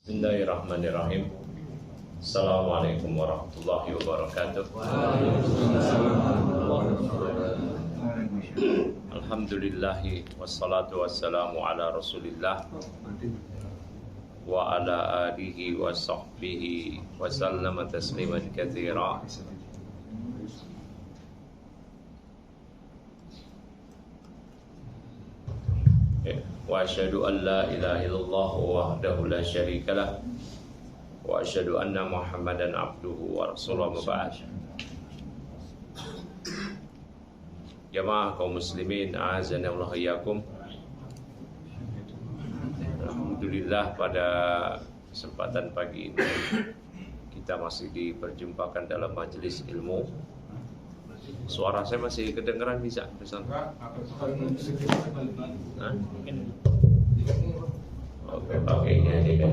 Bismillahirrahmanirrahim. Assalamualaikum warahmatullahi wabarakatuh. Alhamdulillahi wassalatu wassalamu ala rasulillah wa ala alihi wa sahbihi wa sallama tasliman katsira. Wa asyhadu an la ilaha illallah wahdahu la syarika lah wa asyhadu anna Muhammadan abduhu wa rasuluhu ba'd. Jamaah kaum muslimin, a'azana Allah iyyakum. Alhamdulillah, pada kesempatan pagi ini kita masih diperjumpakan dalam majelis ilmu. Suara saya masih kedengaran, bisa pesan? Oke, pakai ini aja kan.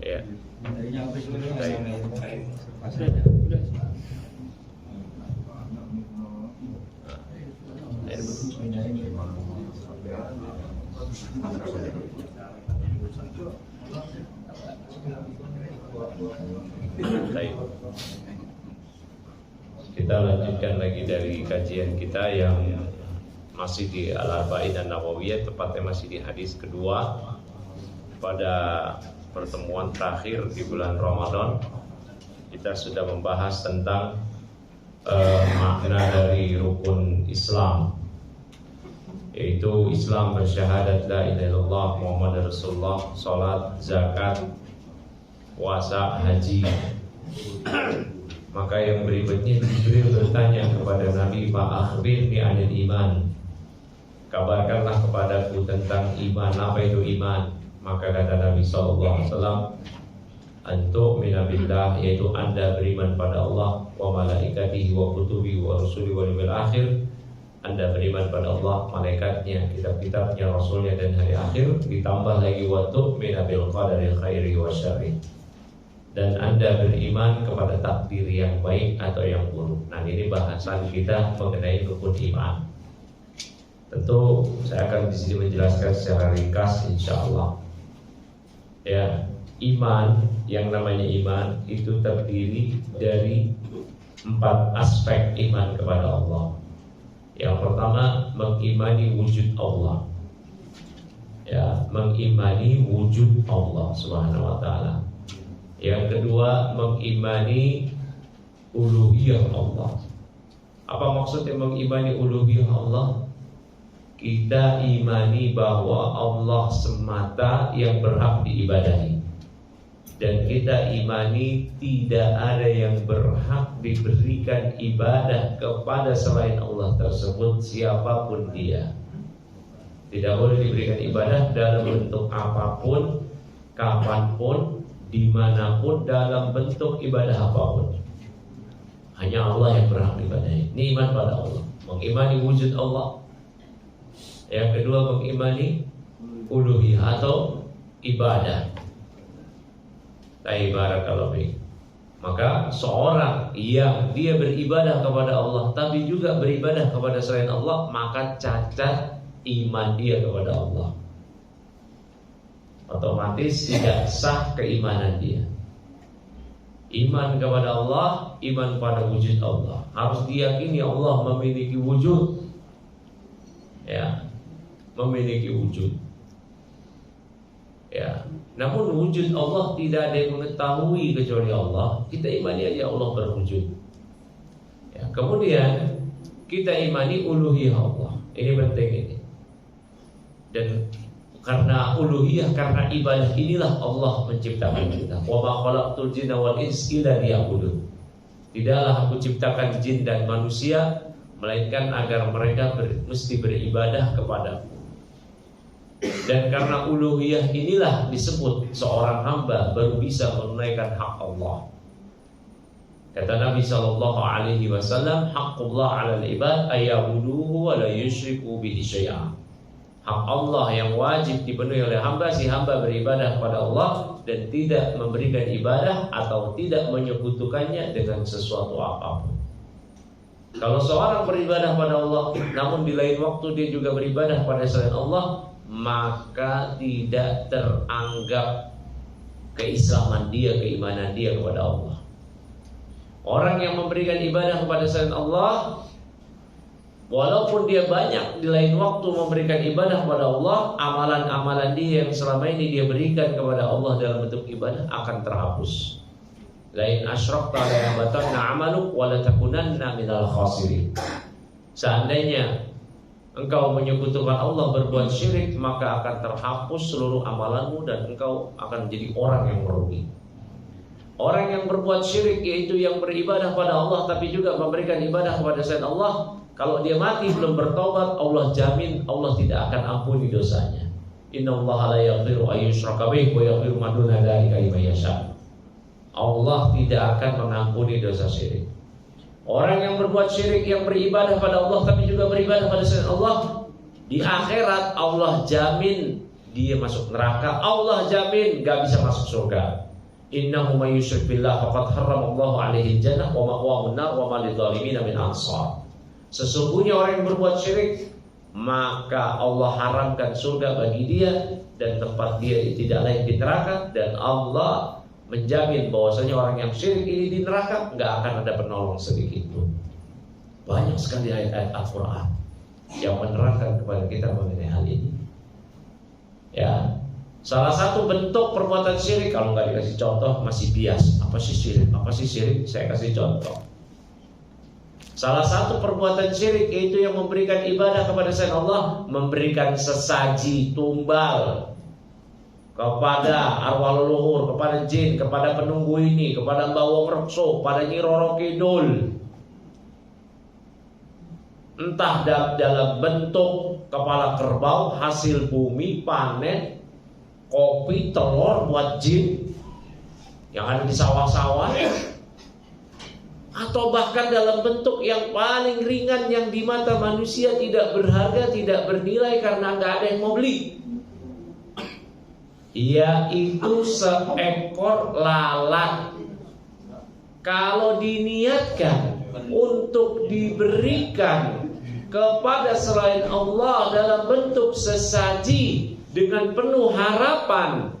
Ya. Kita lanjutkan lagi dari kajian kita yang masih di Al-Arba'in An-Nawawiyah, tepatnya masih di hadis kedua. Pada pertemuan terakhir di bulan Ramadan kita sudah membahas tentang makna dari rukun Islam, yaitu Islam bersyahadat la ilaha illallah Muhammad Rasulullah, salat, zakat, puasa, haji. Maka yang berikutnya Jibril bertanya kepada Nabi, Pak akhbirni anil iman, kabarkanlah kepadaku tentang iman. Apa itu iman? Maka kata Nabi SAW, antum minabillah, yaitu anda beriman pada Allah, wa malaikatihi wa kutubihi wa rusuli wa yawmil akhir. Anda beriman pada Allah, malaikatnya, kitab-kitabnya, rasulnya, dan hari akhir. Ditambah lagi wa tu'mina bil qadari khairi wa syarri, dan anda beriman kepada takdir yang baik atau yang buruk. Nah, ini bahasan kita mengenai rukun iman. Tentu saya akan di sini menjelaskan secara ringkas, insyaallah. Ya, iman, yang namanya iman itu terdiri dari 4 aspek iman kepada Allah. Yang pertama, mengimani wujud Allah. Ya, mengimani wujud Allah Subhanahu wa taala. Yang kedua, mengimani uluhiyah Allah. Apa maksudnya mengimani uluhiyah Allah? Kita imani bahwa Allah semata yang berhak diibadahi, dan kita imani tidak ada yang berhak diberikan ibadah kepada selain Allah tersebut, siapapun dia. Tidak boleh diberikan ibadah dalam bentuk apapun, kapanpun, dimanapun, dalam bentuk ibadah apapun. Hanya Allah yang berhak diibadahi. Ini iman pada Allah, mengimani wujud Allah. Yang kedua, mengimani uluhiyah atau ibadah. Barakallahu fiik. Maka seorang yang dia beribadah kepada Allah tapi juga beribadah kepada selain Allah, maka cacat iman dia kepada Allah. Otomatis tidak sah keimanan dia. Iman kepada Allah, iman pada wujud Allah. Harus diyakini Allah memiliki wujud. Ya, memiliki wujud. Ya, namun wujud Allah tidak ada yang mengetahui kecuali Allah. Kita imani aja Allah berwujud. Ya, kemudian kita imani uluhiyah Allah. Ini penting ini. Dan karena uluhiyah, karena ibadah inilah Allah menciptakan kita. Wa ma khalaqtul jinna wal insa illa liya'budun. Tidaklah aku ciptakan jin dan manusia melainkan agar mereka mesti beribadah kepadaku. Dan karena uluhiyah inilah disebut seorang hamba baru bisa menunaikan hak Allah. Kata Nabi SAW, haqqullah 'alal ibad ayyabuduhu wa la yusyriku bihi syai'a. Hak Allah yang wajib dipenuhi oleh hamba, si hamba beribadah kepada Allah dan tidak memberikan ibadah atau tidak menyekutukannya dengan sesuatu apapun. Kalau seorang beribadah pada Allah, namun di lain waktu dia juga beribadah pada selain Allah, maka tidak teranggap keislaman dia, keimanan dia kepada Allah. Orang yang memberikan ibadah kepada selain Allah, walaupun dia banyak di lain waktu memberikan ibadah kepada Allah, amalan-amalan dia yang selama ini dia berikan kepada Allah dalam bentuk ibadah akan terhapus. Lain asyrakta la yabatanna amaluk wa la takunanna minal khasirin. Seandainya engkau menyekutukan Allah berbuat syirik, maka akan terhapus seluruh amalanmu dan engkau akan menjadi orang yang merugi. Orang yang berbuat syirik, yaitu yang beribadah pada Allah tapi juga memberikan ibadah kepada selain Allah, kalau dia mati belum bertobat, Allah jamin Allah tidak akan ampuni dosanya. Innallaha la yaghfiru ayyushraka bihi wa yaghfiru ma duna dzalika liman yasha. Allah tidak akan mengampuni dosa syirik. Orang yang berbuat syirik, yang beribadah pada Allah tapi juga beribadah pada selain Allah, di akhirat Allah jamin dia masuk neraka. Allah jamin gak bisa masuk surga. Innahu may yusyrik billah faqad harramallahu alaihi jannah wa ma'wahu an-nar wa ma lidh-dhalimin min ansar. Sesungguhnya orang yang berbuat syirik, maka Allah haramkan surga bagi dia dan tempat dia tidak lain di neraka, dan Allah menjamin bahwasanya orang yang syirik ini di neraka nggak akan ada penolong sedikit pun. Banyak sekali ayat-ayat Al-Quran yang menerangkan kepada kita mengenai hal ini. Ya, salah satu bentuk perbuatan syirik, kalau nggak dikasih contoh masih bias. Apa sih syirik? Apa sih syirik? Saya kasih contoh. Salah satu perbuatan syirik yaitu yang memberikan ibadah kepada selain Allah, memberikan sesaji, tumbal kepada arwah leluhur, kepada jin, kepada penunggu ini, kepada Mbah Wong Rekso, kepada Nyi Roro Kidul. Entah dalam bentuk kepala kerbau, hasil bumi, panen, kopi, telur buat jin yang ada di sawah-sawah, atau bahkan dalam bentuk yang paling ringan yang di mata manusia tidak berharga, tidak bernilai karena nggak ada yang mau beli, yaitu seekor lalat. Kalau diniatkan untuk diberikan kepada selain Allah dalam bentuk sesaji dengan penuh harapan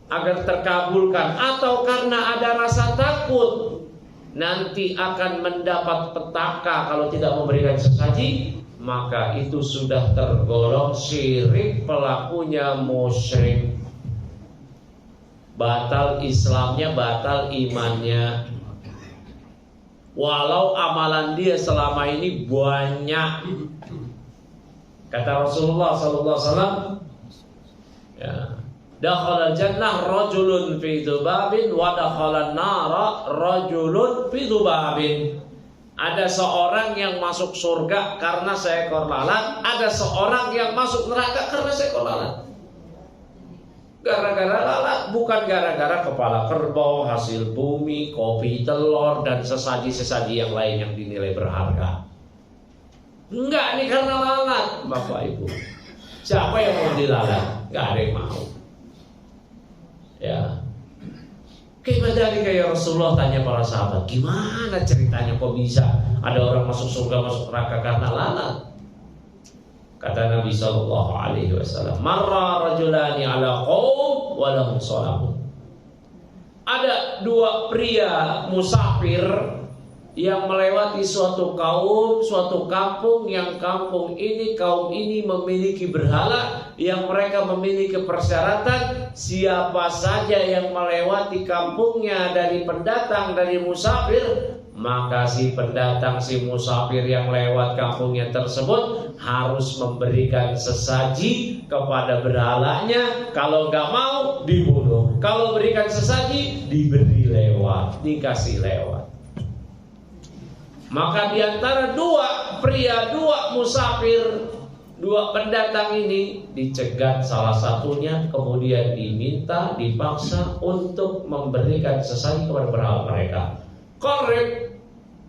agar terkabulkan, atau karena ada rasa takut nanti akan mendapat petaka kalau tidak memberikan sesaji, maka itu sudah tergolong syirik, pelakunya musyrik. Batal Islamnya, batal imannya. Walau amalan dia selama ini banyak. Kata Rasulullah SAW, ya, dakhala jannah rajulun fi dzubabin wa dakhala nara rajulun fi dzubabin. Ada seorang yang masuk surga karena seekor lalat, ada seorang yang masuk neraka karena seekor lalat. Gara-gara lalat, bukan gara-gara kepala kerbau, hasil bumi, kopi, telur, dan sesaji-sesaji yang lain yang dinilai berharga. Enggak, ini karena lalat, Bapak Ibu. Siapa yang mau dilalat? Enggak ada yang mau. Ya. Kayak kayak Rasulullah tanya para sahabat, gimana ceritanya kok bisa ada orang masuk surga, masuk neraka karena lalat? Kata Nabi sallallahu alaihi wasallam, marra rajulani ala qaum wa lahum salamun. Ada dua pria musafir yang melewati suatu kaum, suatu kampung, yang kampung ini, kaum ini memiliki berhala, yang mereka memiliki persyaratan siapa saja yang melewati kampungnya dari pendatang, dari musafir, maka si pendatang, si musafir yang lewat kampungnya tersebut harus memberikan sesaji kepada berhalanya. Kalau nggak mau dibunuh, kalau berikan sesaji diberi lewat, dikasih lewat. Maka diantara dua pria, dua musafir, dua pendatang ini dicegat salah satunya, kemudian diminta, dipaksa untuk memberikan sesaji kepada berhala mereka. Korek,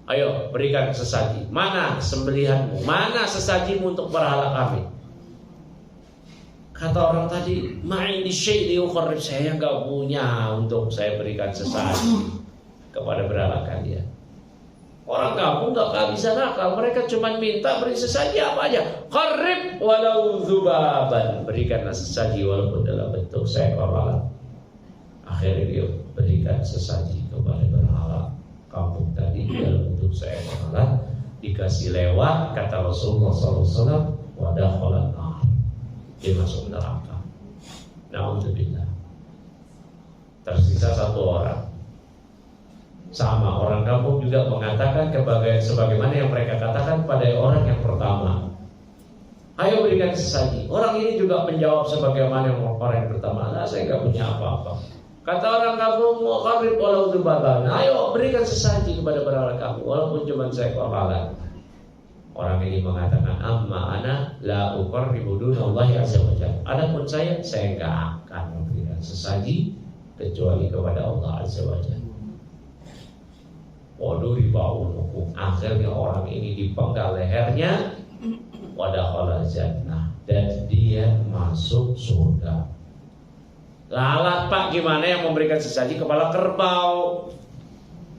ayo berikan sesaji. Mana sembelihanmu? Mana sesajimu untuk berhala kami? Kata orang tadi, ma'indi syai'i uqarrib, saya enggak punya untuk saya berikan sesaji kepada berhala kalian. Orang kampung gak bisa nakal, mereka cuma minta beri sesaji apa aja. Qarrib walau dzubaban, berikanlah sesaji walaupun dalam bentuk seekor lalat. Akhirnya dia berikan sesaji kepada berhala kampung tadi dalam bentuk seekor lalat. Dikasih lewat, kata Rasulullah SAW, wadah kholat nar, dia masuk neraka. Na'udzubillah. Tersisa satu orang. Sama orang kampung juga mengatakan sebagaimana yang mereka katakan pada orang yang pertama. Ayo berikan sesaji. Orang ini juga menjawab sebagaimana yang orang yang pertama. Nah, saya nggak punya apa-apa. Kata orang kampung, qarrib walau dzubaban. Ayo berikan sesaji kepada berhala kamu walaupun cuma seekor lalat. Orang ini mengatakan, amma ana la uqarribu dunallahi azza wa jalla. Adapun saya nggak akan memberikan sesaji kecuali kepada Allah azza wa jalla. Waduh, dibaunukum. Akhirnya orang ini dipenggal lehernya, wadakhala jannah, dan dia masuk surga. Lalat pak, gimana yang memberikan sesaji? Kepala kerbau,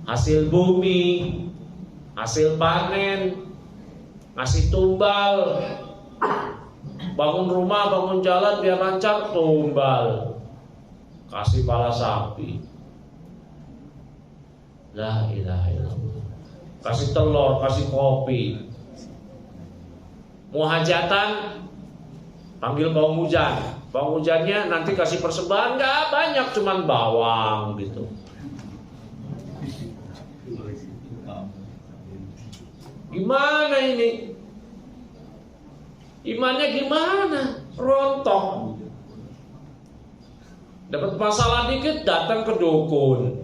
hasil bumi, hasil panen, ngasih tumbal, bangun rumah, bangun jalan biar lancar, tumbal, kasih pala sapi. La ilaha illallah. Kasih telur, kasih kopi. Mau hajatan, panggil bang hujan. Bang hujannya nanti kasih persembahan nggak banyak, cuman bawang gitu. Gimana ini? Imannya gimana? Rontok. Dapat masalah dikit datang ke dukun.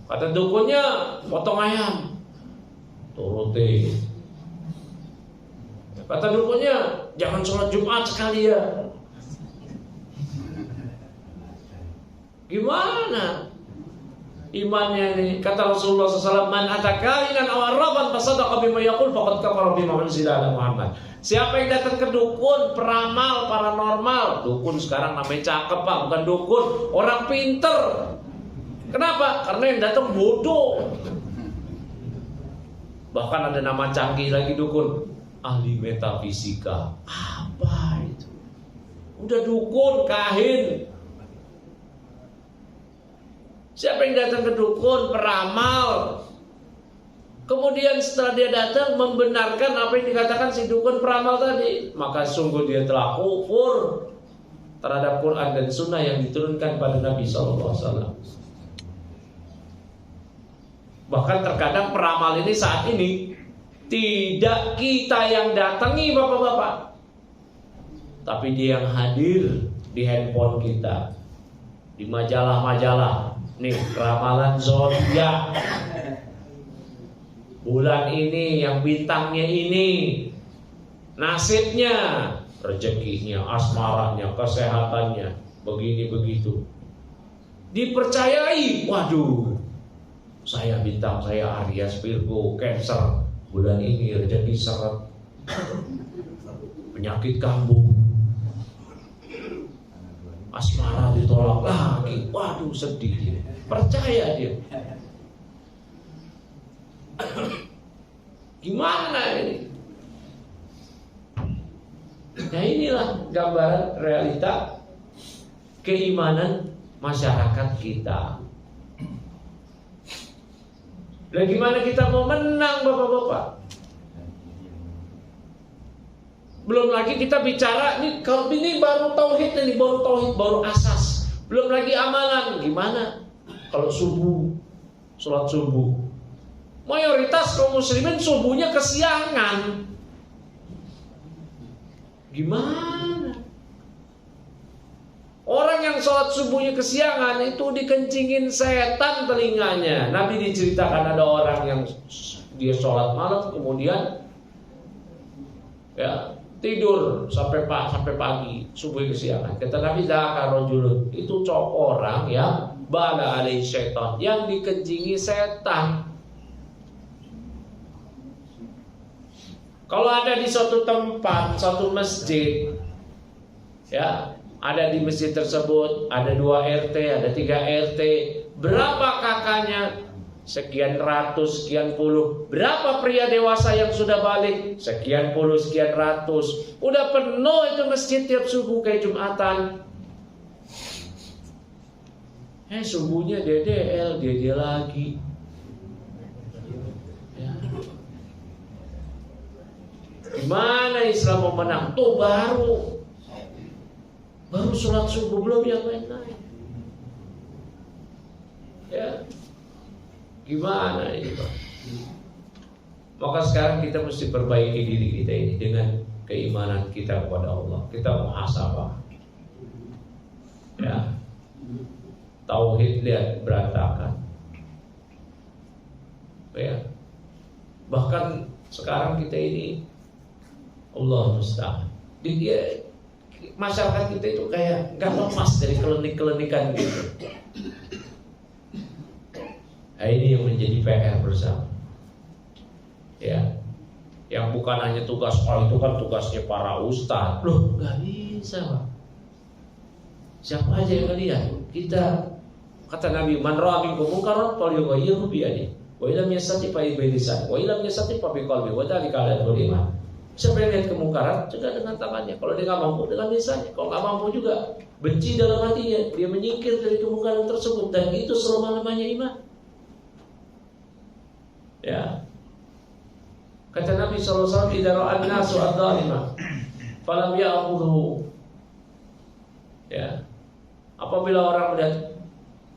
Kata dukunnya, potong ayam, turutin. Kata dukunnya, jangan sholat Jumat sekalian. Gimana imannya ini? Kata Rasulullah SAW, man atakahinan awarraban fasadaqa bima yaqul faqad kafara bima unzila ala Muhammad. Siapa yang datang ke dukun, peramal, paranormal, dukun sekarang namanya cakep pak, bukan dukun, orang pinter. Kenapa? Karena yang datang bodoh. Bahkan ada nama canggih lagi dukun, ahli metafisika. Apa itu? Udah dukun, kahin. Siapa yang datang ke dukun, peramal, kemudian setelah dia datang membenarkan apa yang dikatakan si dukun peramal tadi, maka sungguh dia telah kufur terhadap Quran dan Sunnah yang diturunkan pada Nabi SAW. Bahkan terkadang peramal ini saat ini tidak kita yang datangi bapak-bapak, tapi dia yang hadir di handphone kita, di majalah-majalah. Nih ramalan zodiak bulan ini, yang bintangnya ini, nasibnya, rezekinya, asmaranya, kesehatannya, begini begitu. Dipercayai, waduh, saya bintang saya Aries, Virgo, Cancer, bulan ini rezeki seret, penyakit kambuh, asmara ditolak lagi, waduh sedih dia, percaya dia. Gimana ini? Nah inilah gambaran realita keimanan masyarakat kita. Dan gimana kita mau menang bapak-bapak? Belum lagi kita bicara nih, kalau ini baru tauhid nih, baru tauhid, baru asas. Belum lagi amalan. Gimana kalau subuh, sholat subuh? Mayoritas kaum muslimin subuhnya kesiangan. Gimana? Orang yang sholat subuhnya kesiangan itu dikencingin setan telinganya. Nabi diceritakan ada orang yang dia sholat malam kemudian ya tidur sampai pagi, subuh kesiangan. Kata Nabi, dzaka rajulun, itu orang yang bala alaihi syaitan, yang dikencingi setan. Kalau ada di suatu tempat, suatu masjid, ya, ada di masjid tersebut ada 2 RT, ada 3 RT, berapa kakaknya? sekian ratus, sekian puluh. Berapa pria dewasa yang sudah balik? Sekian puluh, sekian ratus. Udah penuh itu masjid tiap subuh kayak Jumatan. Subuhnya DDL, dia lagi. Ya. Gimana Islam mau menang? Tuh baru sholat subuh, belum yang lain-lain. Ya. Gimana ini Pak? Maka sekarang kita mesti perbaiki diri kita ini dengan keimanan kita kepada Allah. Kita muhasabah. Ya. Tauhid lihat berantakan. Ya. Bahkan sekarang kita ini Allah musta'an. Dia masyarakat kita itu kayak nggak lepas dari kelenik-kelenikan gitu. Nah, ini yang menjadi PR bersama. Ya, yang bukan hanya tugas itu kan tugasnya para ustadz. Loh, nggak bisa Pak. Siapa aja yang lihat? Kita kata Nabi, man ra'a minkum munkaran falyughayyirhu bi yadihi, wa illam yastati' fa bi lisanihi, wa illam yastati' fa bi qalbihi, wa dzalika adul iman. Siapa yang lihat kemungkaran, cegah dengan tangannya. Kalau dia nggak mampu, dengan lisannya. Kalau nggak mampu juga, benci dalam hatinya. Dia menyingkir dari kemungkaran tersebut, dan itu selama-lamanya iman. Ya, kata Nabi SAW, idza ra'an nasu adh-dhalima falam ya'khudhu. Ya, apabila orang melihat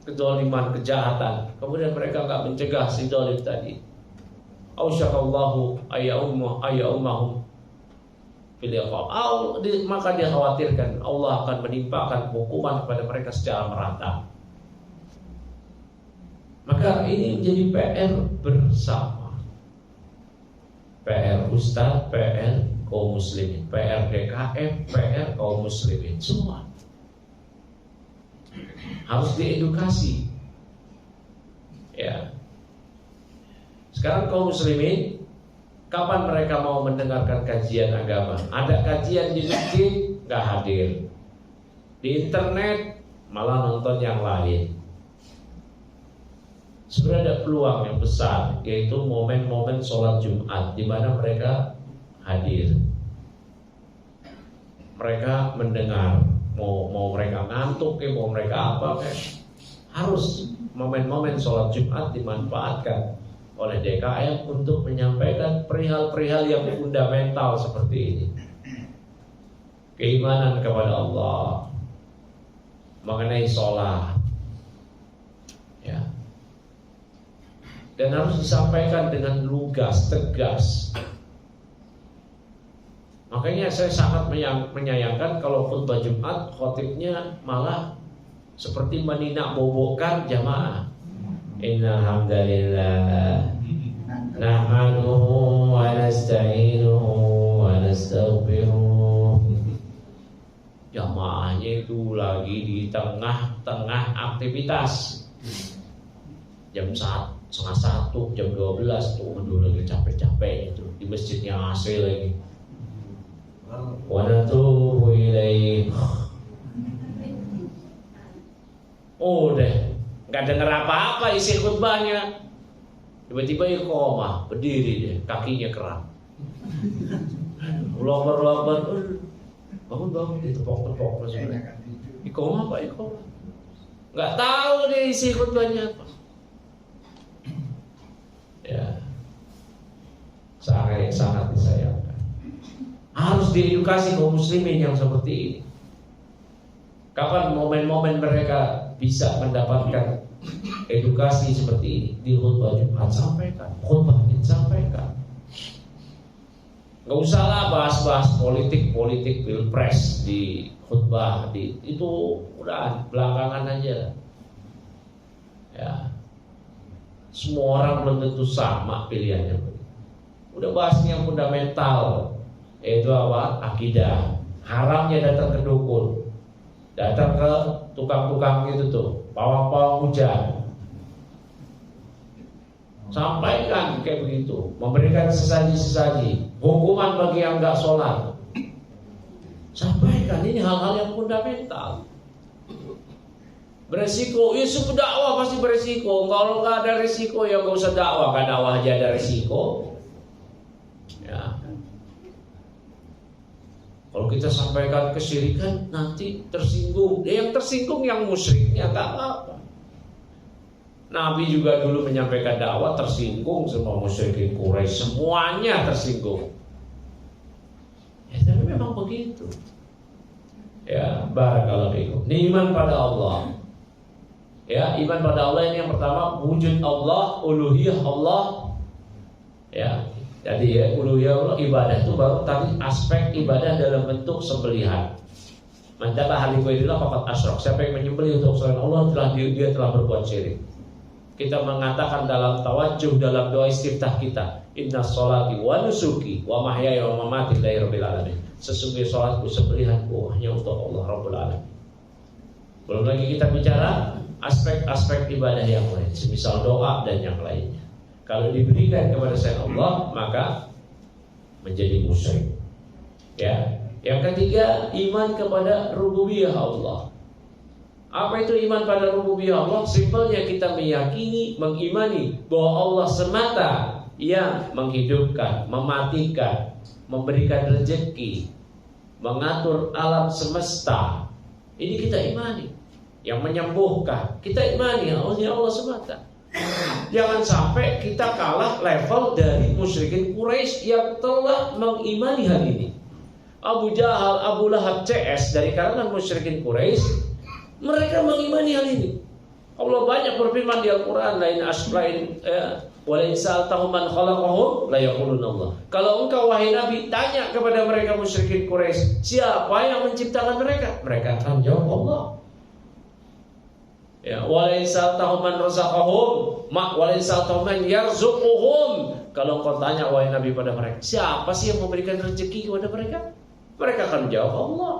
kedzaliman, kejahatan, kemudian mereka enggak mencegah si zalim tadi, ausyakallahu ayyummahum fil iqab, maka dia khawatirkan Allah akan menimpakan hukuman kepada mereka secara merata. Maka ini menjadi PR bersama. PR Ustaz, PR kaum muslimin, PR DKM, PR kaum muslimin, semua harus diedukasi. Ya. Sekarang kaum muslimin, kapan mereka mau mendengarkan kajian agama? Ada kajian di masjid, nggak hadir. Di internet malah nonton yang lain. Sebenarnya ada peluang yang besar, yaitu momen-momen sholat Jumat di mana mereka hadir. Mereka mendengar, mau mereka ngantuk, mau mereka apa, harus momen-momen sholat Jumat dimanfaatkan oleh DKM untuk menyampaikan perihal-perihal yang fundamental seperti ini. Keimanan kepada Allah, mengenai sholat, ya. Dan harus disampaikan dengan lugas, tegas. Makanya saya sangat menyayangkan kalau khutbah Jumat khotibnya malah seperti meninak bobokkan jamaah. Innal hamdalillah nahmaduhu wa nasta'inuhu wa nastaghfiruh. Jamaahnya itu lagi di tengah-tengah aktivitas. Jam 1:30, jam 12 tuh lagi capek-capek itu di masjidnya AC lagi. Wa natubu ilaih. Udah nggak dengar apa-apa isi khutbahnya. Tiba-tiba iqamah, berdiri dia, kakinya keram. Ulama-ulama, bangun ditepok-tepok maksudnya. Iqamah Pak, iqamah. Nggak tahu dia isi khutbahnya apa. Ya, sangat disayangkan. Harus diedukasi kaum muslimin yang seperti ini. Kapan momen-momen mereka bisa mendapatkan edukasi seperti ini? Di khutbah Jumat sampaikan, khutbah ini sampaikan. Gak usahlah bahas-bahas politik pilpres di khutbah, itu udah belakangan aja. Ya. Semua orang belum tentu sama pilihannya. Udah bahas yang fundamental, yaitu apa? Akidah. Haramnya datang ke dukun, datang ke tukang-tukang itu tuh, pawang-pawang hujan. Sampaikan kayak begitu, memberikan sesaji-sesaji, hukuman bagi yang nggak sholat. Sampaikan ini hal-hal yang fundamental. Beresiko, ya sudah dakwah pasti beresiko. Kalau nggak ada resiko ya nggak usah dakwah, kan dakwah aja ada resiko. Ya. Kalau kita sampaikan kesyirikan nanti tersinggung. Yang tersinggung yang musyriknya, tak apa. Nabi juga dulu menyampaikan dakwah tersinggung semua musyrikin Quraisy, semuanya tersinggung. Ya, tapi memang begitu. Ya, barakallahu fikum. Ini iman pada Allah. Ya, iman pada Allah ini yang pertama wujud Allah, uluhiyah Allah. Ya, jadi ya uluhiyah Allah, ibadah itu baru tadi aspek ibadah dalam bentuk sembelihan. Mantap ahli qaidilah faqat asyrak. Siapa yang menyembelih untuk selain Allah dia telah berbuat syirik. Kita mengatakan dalam tawajjuh dalam doa istiftah kita, inna sholati wa nusuki wa mahyaya wa mamati lillahi rabbil alamin. Sesungguhnya salatku sembelihanku hanya untuk Allah Rabbul Alamin. Belum lagi kita bicara aspek-aspek ibadah yang lain, semisal doa dan yang lainnya. Kalau diberikan kepada selain Allah, maka menjadi musyrik. Ya. Yang ketiga, iman kepada rububiyah Allah. Apa itu iman pada rububiyah Allah? Simpelnya kita meyakini, mengimani bahwa Allah semata yang menghidupkan, mematikan, memberikan rezeki, mengatur alam semesta. Ini kita imani. Yang menyembuhkan, kita imani Allah semata. Jangan sampai kita kalah level dari musyrikin Quraisy yang telah mengimani hal ini. Abu Jahal, Abu Lahab, CS dari kalangan musyrikin Quraisy, mereka mengimani hal ini. Allah banyak berfirman di Al-Quran, lain asplain walain sa'altahum man khalaqahum la yaqulun Allah. Kalau engkau wahai Nabi tanya kepada mereka musyrikin Quraisy, siapa yang menciptakan mereka? Mereka akan jawab Allah. Ya, walain sa'altahum man razaqahum, walain sa'altahum man yarzuquhum. Kalau engkau tanya wahai Nabi pada mereka, siapa sih yang memberikan rezeki kepada mereka? Mereka akan jawab Allah.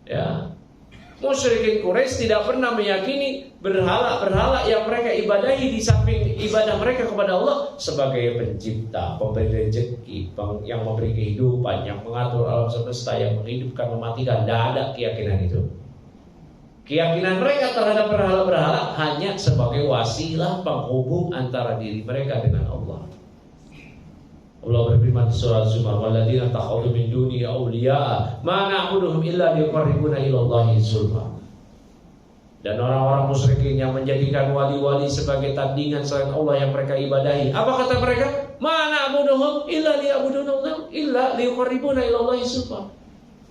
Ya. Musyrikin Quraisy tidak pernah meyakini berhala-berhala yang mereka ibadahi di samping ibadah mereka kepada Allah sebagai pencipta, pemberi rezeki, yang memberi kehidupan, yang mengatur alam semesta, yang menghidupkan, mematikan. Tidak ada keyakinan itu. Keyakinan mereka terhadap berhala-berhala hanya sebagai wasilah penghubung antara diri mereka dengan Allah. Allah berfirman di surah Az-Zumar, "Walladzina takhadhu min dunihi awliya'a ma na'buduhum illa liqarribuna ila Allahi zulfa." Dan orang-orang musyrikin yang menjadikan wali-wali sebagai tandingan selain Allah yang mereka ibadahi. Apa kata mereka? "Ma na'buduhum illa liya'buduna illa liqarribuna ila Allahi zulfa."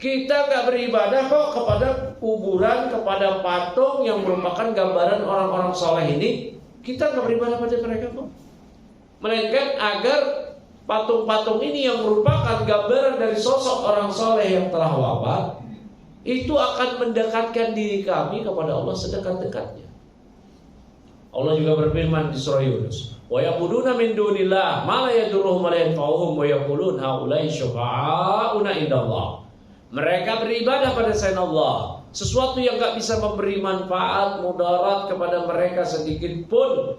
Kita enggak beribadah kok kepada kuburan, kepada patung yang merupakan gambaran orang-orang soleh ini. Kita enggak beribadah pada mereka kok. Melainkan agar patung-patung ini yang merupakan gambaran dari sosok orang soleh yang telah wafat, itu akan mendekatkan diri kami kepada Allah sedekat-dekatnya. Allah juga berfirman di surah Yunus, wa ya'buduna min dunillah ma la yadurruhum wa la yanfa'uhum wa yaqulun haula'i syufa'auna indallah. Mereka beribadah pada selain Allah, sesuatu yang enggak bisa memberi manfaat, mudarat kepada mereka sedikit pun.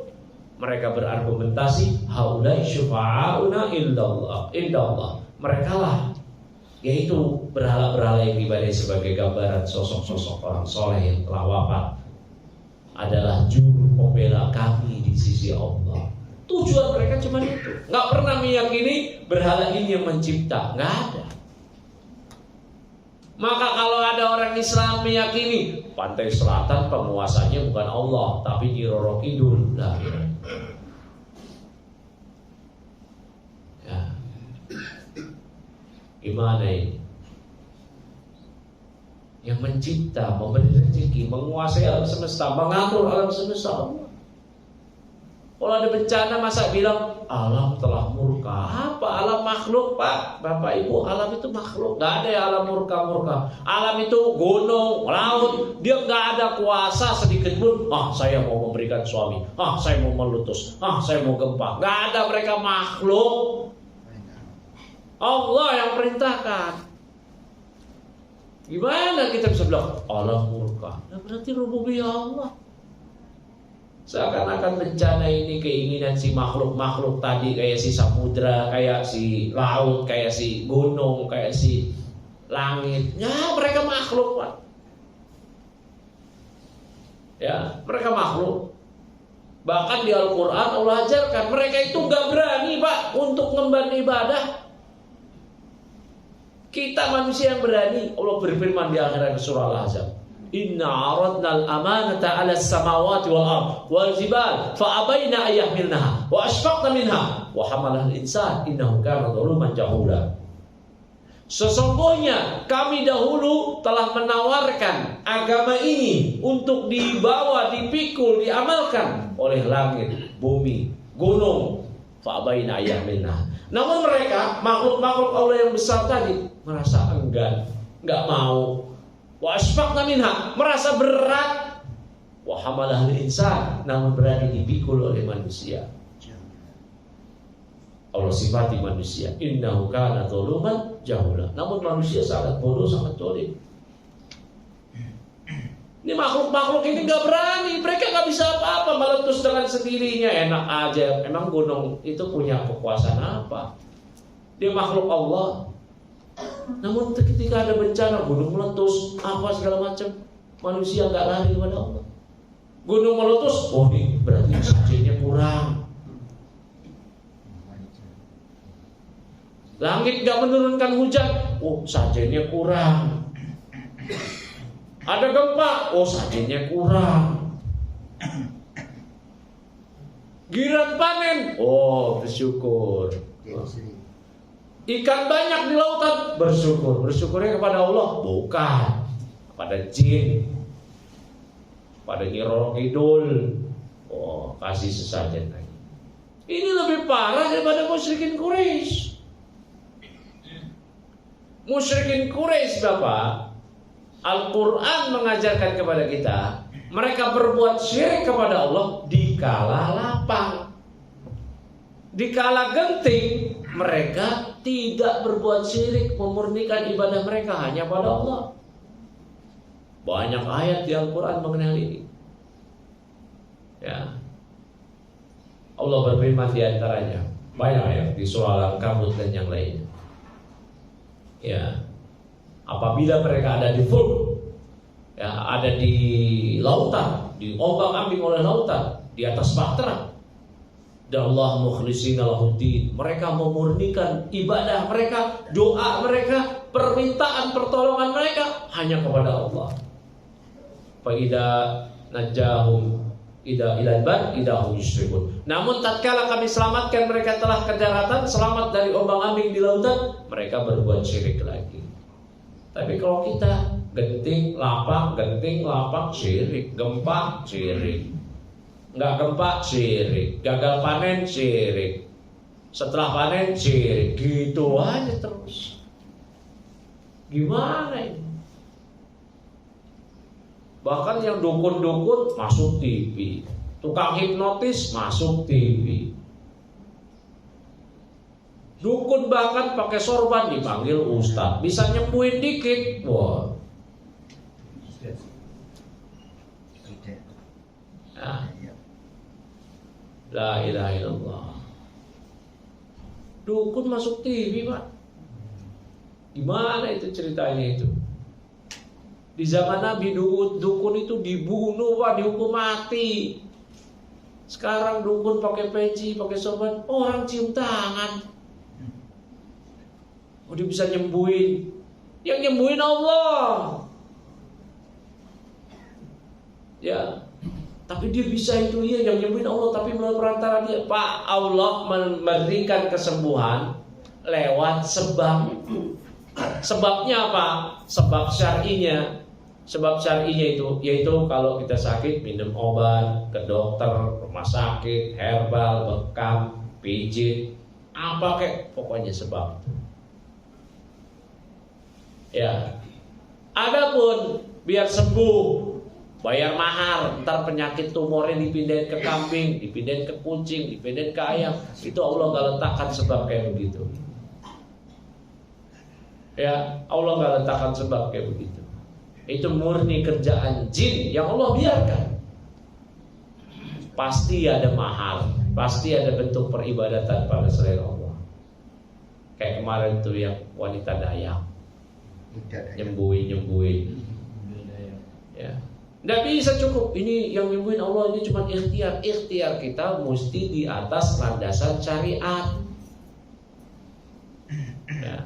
Mereka berargumentasi haulai syufa'auna indallah. Mereka lah, yaitu berhala-berhala yang diibadahi sebagai gambaran sosok-sosok orang soleh yang telah wafat, adalah juru pembela kami di sisi Allah. Tujuan mereka cuma itu. Nggak pernah meyakini berhala ini yang mencipta. Nggak ada. Maka kalau ada orang Islam meyakini pantai selatan penguasanya bukan Allah, tapi di Roro Kidul, nah, ya. Gimana ini? Yang mencipta, memberi rezeki, menguasai alam semesta, mengatur alam semesta Allah. Kalau ada bencana masa bilang alam telah murka? Apa alam makhluk, Pak? Bapak Ibu, alam itu makhluk. Gak ada ya alam murka-murka. Alam itu gunung, laut. Dia gak ada kuasa sedikit pun. Saya mau memberikan suami. Saya mau meletus. Saya mau gempa. Gak ada, mereka makhluk. Allah yang perintahkan. Gimana kita bisa bilang alam murka? Nah, berarti rububiyah Allah. Seakan-akan bencana ini keinginan si makhluk-makhluk tadi, kayak si samudra, kayak si laut, kayak si gunung, kayak si langit. Ya, mereka makhluk, Pak. Ya, mereka makhluk. Bahkan di Al-Quran Allah ajarkan mereka itu nggak berani, Pak, untuk ngemban ibadah. Kita manusia yang berani. Allah berfirman di akhirat surah Al-Ahzab, Inna aradna al-amanata ala samawati wal ard wal jibal fa abaina ayyahmilnaha wa ashfaqna minha wa hamalaha al-insan innahu kana zaluman jahula. Sesungguhnya kami dahulu telah menawarkan agama ini untuk dibawa, dipikul, diamalkan oleh langit, bumi, gunung. Fa'abaina ayyahmilnaha. Namun mereka, makhluk-makhluk Allah yang besar tadi, merasa enggan, enggak mau. Wa asfaqna minha, merasa berat. Wa hamalahal insan, namun berani dipikul oleh manusia. Allah sifati manusia, innahu kana zaluman jahula. Namun manusia sangat bodoh, sangat zalim. Ini makhluk-makhluk ini nggak berani, mereka nggak bisa apa-apa, meletus dengan sendirinya, enak aja. Emang gunung itu punya kekuasaan apa? Dia makhluk Allah. Namun ketika ada bencana, gunung meletus, apa segala macam, manusia nggak lari kepada Allah. Gunung meletus, oh ini berarti sajiannya kurang. Langit gak menurunkan hujan, oh sajiannya kurang. Ada gempa, oh sajiannya kurang. Giliran panen, oh bersyukur. Ikan banyak di lautan, bersyukur. Bersyukurnya kepada Allah, bukan pada jin, pada Nyi Roro Kidul. Oh kasih sesajen lagi. Ini lebih parah daripada musyrikin Quraisy. Musyrikin Quraisy, Bapak, Al-Quran mengajarkan kepada kita, mereka berbuat syirik kepada Allah di kala lapang. Di kala genting, mereka tidak berbuat syirik, memurnikan ibadah mereka hanya pada Allah. Banyak ayat di Al-Quran mengenai hal ini. Ya. Allah berfirman di antaranya, banyak ayat di surah Al-Ankabut dan yang lainnya. Ya, apabila mereka ada di fulk, ya, ada di lautan, di ombang-ambing oleh lautan, di atas bahtera, dan Allah mukhlishina lahuddin, mereka memurnikan ibadah mereka, doa mereka, permintaan pertolongan mereka hanya kepada Allah. Fa idza najahum ida ilal bar idahum yusyrikun. Namun tatkala kami selamatkan mereka telah ke daratan, selamat dari ombang-ambing di lautan, mereka berbuat syirik lagi. Tapi kalau kita genting lapang syirik, gempa syirik, nggak gempa syirik, gagal panen syirik, setelah panen syirik, gitu aja terus. Gimana ini? Bahkan yang dukun-dukun masuk TV, tukang hipnotis masuk TV. Dukun bahkan pakai sorban dipanggil ustaz, bisa nyembuhin dikit, wah. Nah. La ilaha illallah. Dukun masuk TV, Pak. Gimana itu ceritanya itu? Di zaman Nabi dukun itu dibunuh, Pak, dihukum mati. Sekarang dukun pakai peci, pakai sorban, orang cium tangan. Oh, dia bisa nyembuhin. Yang nyembuhin Allah. Ya, tapi dia bisa itu, iya, yang nyembuhin Allah, tapi melalui perantara dia. Pak, Allah memberikan kesembuhan lewat sebab. Sebabnya apa? Sebab syar'inya. Sebab syar'inya itu yaitu kalau kita sakit minum obat, ke dokter, rumah sakit, herbal, bekam, pijit, apa kek, pokoknya sebab. Ya. Adapun biar sembuh, bayar mahar, ntar penyakit tumornya dipindahin ke kambing, dipindahin ke kucing, dipindahin ke ayam, itu Allah gak letakkan sebab kayak begitu. Ya, Allah gak letakkan sebab kayak begitu. Itu murni kerjaan jin yang Allah biarkan. Pasti ada mahal, pasti ada bentuk peribadatan pada selain Allah. Kayak kemarin tuh yang wanita Dayak, nyembuhin. Ya. Tidak bisa cukup. Ini yang nyembuhin Allah, ini cuma ikhtiar. Ikhtiar kita mesti di atas landasan syariat. Ya.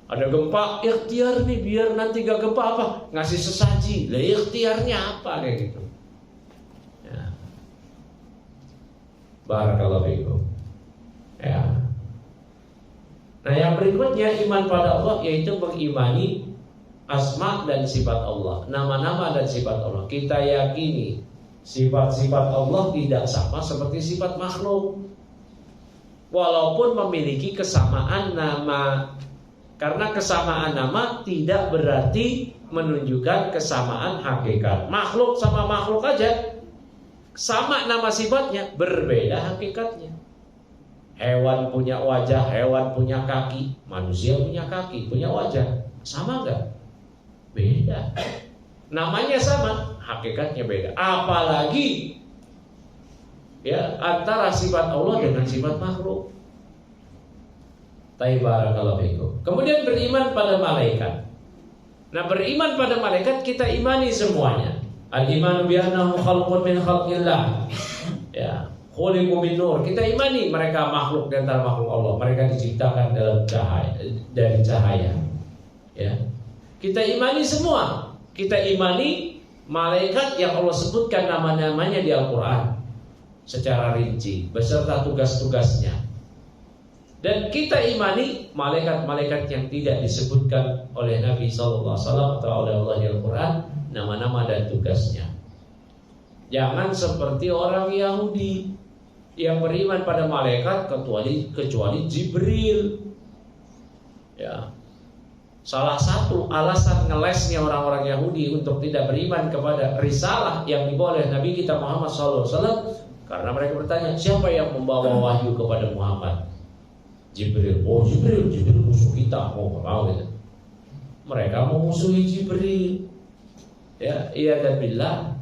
Ada gempa, ikhtiar nih biar nanti gak gempa apa? Ngasih sesaji. Lah ikhtiarnya apa kayak gitu? Ya. Barakallahu fikum. Ya. Nah, yang berikutnya iman pada Allah yaitu mengimani asma dan sifat Allah, nama-nama dan sifat Allah. Kita yakini sifat-sifat Allah tidak sama seperti sifat makhluk, walaupun memiliki kesamaan nama. Karena kesamaan nama tidak berarti menunjukkan kesamaan hakikat. Makhluk sama makhluk aja sama nama sifatnya, berbeda hakikatnya. Hewan punya wajah, hewan punya kaki, manusia punya kaki, punya wajah. Sama enggak? Beda. Namanya sama, hakikatnya beda. Apalagi ya antara sifat Allah dengan sifat makhluk. Barakallahu fikum. Kemudian beriman pada malaikat. Nah, beriman pada malaikat kita imani semuanya. Al-imanu bi annahu khalqun min khalqillah. Ya, khuliqu min nur. Kita imani mereka makhluk di antara makhluk Allah. Mereka diciptakan dalam cahaya, dari cahaya. Ya. Kita imani semua. Kita imani malaikat yang Allah sebutkan nama-namanya di Al-Qur'an secara rinci beserta tugas-tugasnya. Dan kita imani malaikat-malaikat yang tidak disebutkan oleh Nabi SAW atau oleh Allah di Al-Quran, nama-nama dan tugasnya. Jangan seperti orang Yahudi yang beriman pada malaikat kecuali Jibril. Ya. Salah satu alasan ngelesnya orang-orang Yahudi untuk tidak beriman kepada risalah yang dibawa oleh Nabi kita Muhammad SAW, karena mereka bertanya, siapa yang membawa wahyu kepada Muhammad? Jibril. Oh, Jibril musuh kita. Oh, mau gitu. Mereka memusuhi Jibril. Ya, iya dan billah.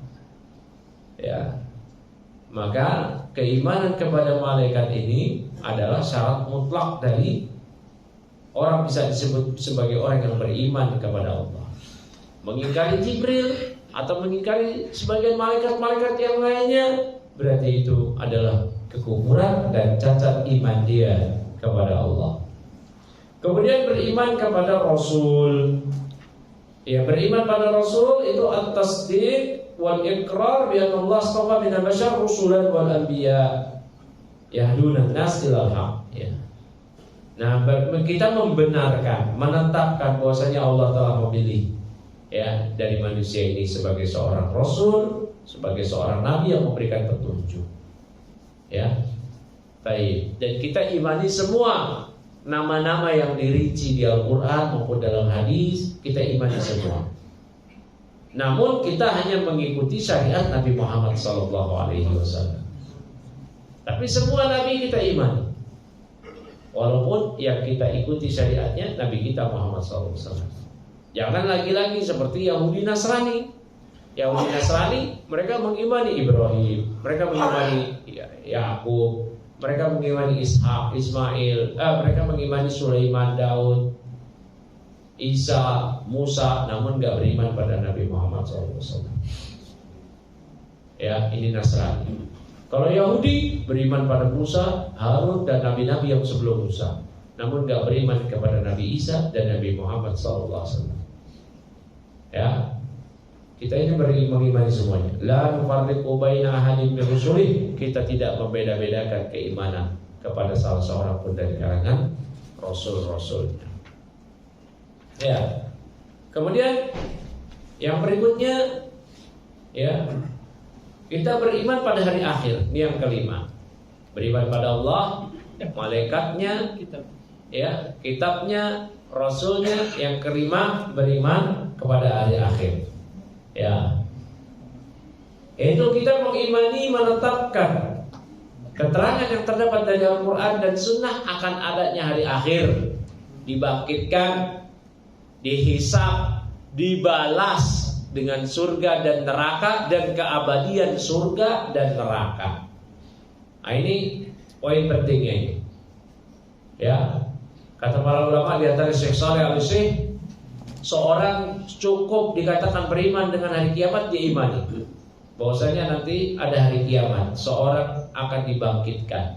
Ya. Maka keimanan kepada malaikat ini adalah syarat mutlak dari orang bisa disebut sebagai orang yang beriman kepada Allah. Mengingkari Jibril atau mengingkari sebagian malaikat-malaikat yang lainnya, berarti itu adalah kekufuran dan cacat iman dia kepada Allah. Kemudian beriman kepada Rasul. Ya, beriman pada Rasul itu at-tasdiq wal iqrar bi anna Allah astafa min al-bashar rusulan wal anbiya yahduna an-nas ilal haq. Ya. Nah, kita membenarkan, menetapkan bahwasanya Allah telah memilih ya dari manusia ini sebagai seorang rasul, sebagai seorang nabi yang memberikan petunjuk. Ya. Baik, dan kita imani semua nama-nama yang dirinci di Al-Quran maupun dalam hadis, kita imani semua. Namun kita hanya mengikuti syariat Nabi Muhammad SAW. Tapi semua nabi kita imani, walaupun yang kita ikuti syariatnya Nabi kita Muhammad SAW. Jangan lagi-lagi seperti Yahudi Nasrani. Yahudi Nasrani mereka mengimani Ibrahim, mereka mengimani Yakub, mereka mengimani Ishak, Ismail, mereka mengimani Sulaiman, Daud, Isa, Musa, namun gak beriman pada Nabi Muhammad SAW. Ya, ini Nasrani. Kalau Yahudi beriman pada Musa, Harun dan nabi-nabi yang sebelum Musa, namun gak beriman kepada Nabi Isa dan Nabi Muhammad SAW. Ya, kita ini mengimani semuanya. La nufarriqu baina ahadin min rusulih. Kita tidak membeda-bedakan keimanan kepada salah seorang pun dari kalangan rasul-rasulnya. Ya. Kemudian yang berikutnya ya, kita beriman pada hari akhir. Ini yang kelima. Beriman pada Allah, malaikatnya, ya, kitabnya, rasulnya. Yang kelima, beriman kepada hari akhir. Ya, itu kita mengimani, menetapkan keterangan yang terdapat dari Al-Quran dan Sunnah akan adanya hari akhir, dibangkitkan, dihisab, dibalas dengan surga dan neraka dan keabadian surga dan neraka. Nah, ini poin pentingnya ini. Ya, kata para ulama di antara Syekh Shalih Al-Utsaimin, seorang cukup dikatakan beriman dengan hari kiamat, dia imani bahwasanya nanti ada hari kiamat, seorang akan dibangkitkan,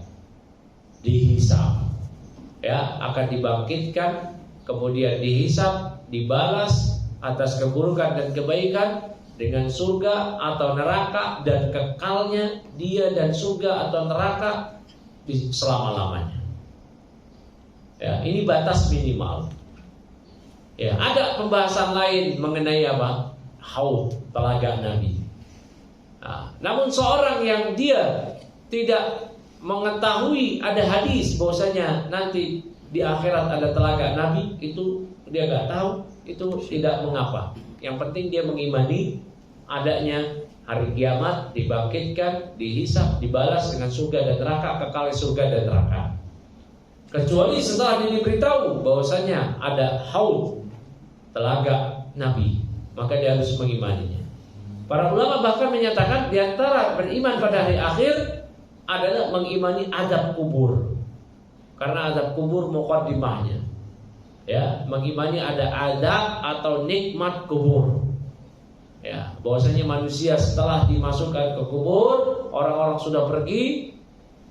dihisab, ya, akan dibangkitkan, kemudian dihisab, dibalas atas keburukan dan kebaikan dengan surga atau neraka, dan kekalnya dia dan surga atau neraka selama-lamanya. Ya, ini batas minimal. Ya, ada pembahasan lain mengenai apa? Haud, telaga Nabi. Nah, namun seorang yang dia tidak mengetahui ada hadis bahwasanya nanti di akhirat ada telaga Nabi, itu dia nggak tahu, itu tidak mengapa. Yang penting dia mengimani adanya hari kiamat, dibangkitkan, dihisab, dibalas dengan surga dan neraka, kekal surga dan neraka. Kecuali setelah dia diberitahu bahwasanya ada haud, telaga Nabi, maka dia harus mengimaninya. Para ulama bahkan menyatakan di antara beriman pada hari akhir adalah mengimani azab kubur. Karena azab kubur muqaddimahnya. Ya, mengimani ada azab atau nikmat kubur. Ya, bahwasanya manusia setelah dimasukkan ke kubur, orang-orang sudah pergi,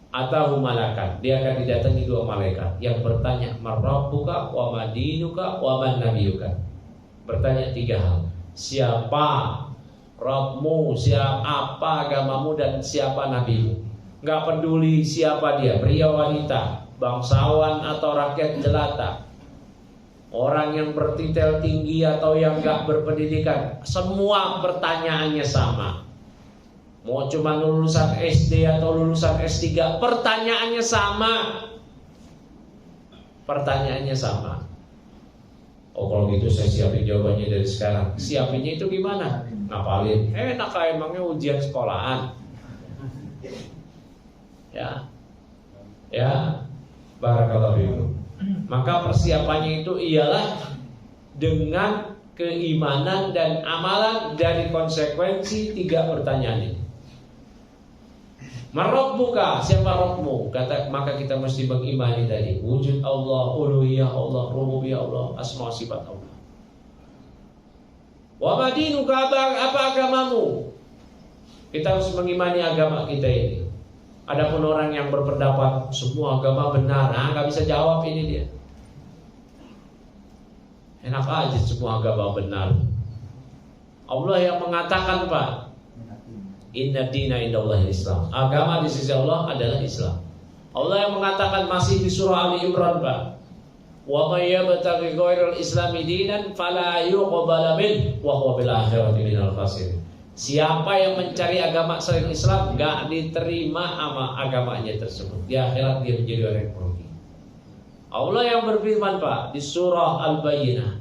atau malakan, dia akan didatangi dua malaikat yang bertanya, "Marabbuka wa madinuka wa man nabiyuka?" Bertanya tiga hal. Siapa Rabbmu, siapa agamamu, dan siapa nabimu. Enggak peduli siapa dia, pria wanita, bangsawan atau rakyat jelata, orang yang bertitel tinggi atau yang enggak berpendidikan, semua pertanyaannya sama. Mau cuma lulusan SD atau lulusan S3, pertanyaannya sama. Pertanyaannya sama. Oh, kalau gitu saya siapin jawabannya dari sekarang. Siapinnya itu gimana? Ngapalin. Enak, emangnya ujian sekolahan. Ya. Ya. Barakallahu fiikum. Maka persiapannya itu ialah dengan keimanan dan amalan dari konsekuensi tiga pertanyaan ini. Marabbuka, siapa Rabbmu? Maka kita mesti mengimani tadi wujud Allah, uluhiyah Allah, rububiyah Allah, asma sifat Allah. Wa madinuka, apa agamamu? Kita harus mengimani agama kita ini. Adapun orang yang berpendapat semua agama benar, nggak bisa jawab ini dia. Enak aja semua agama benar. Allah yang mengatakan, Pak, inna dina indallahi Islam. Agama di sisi Allah adalah Islam. Allah yang mengatakan masih di surah Ali Imran, Pak, wa may yabtaghi ghairal islami dinan fala yuqbal min wa huwa bil akhirati minal khasirin. Siapa yang mencari agama selain Islam, enggak diterima sama agamanya tersebut. Di akhirat dia menjadi orang yang merugi. Allah yang berfirman, Pak, di surah Al-Bayyinah,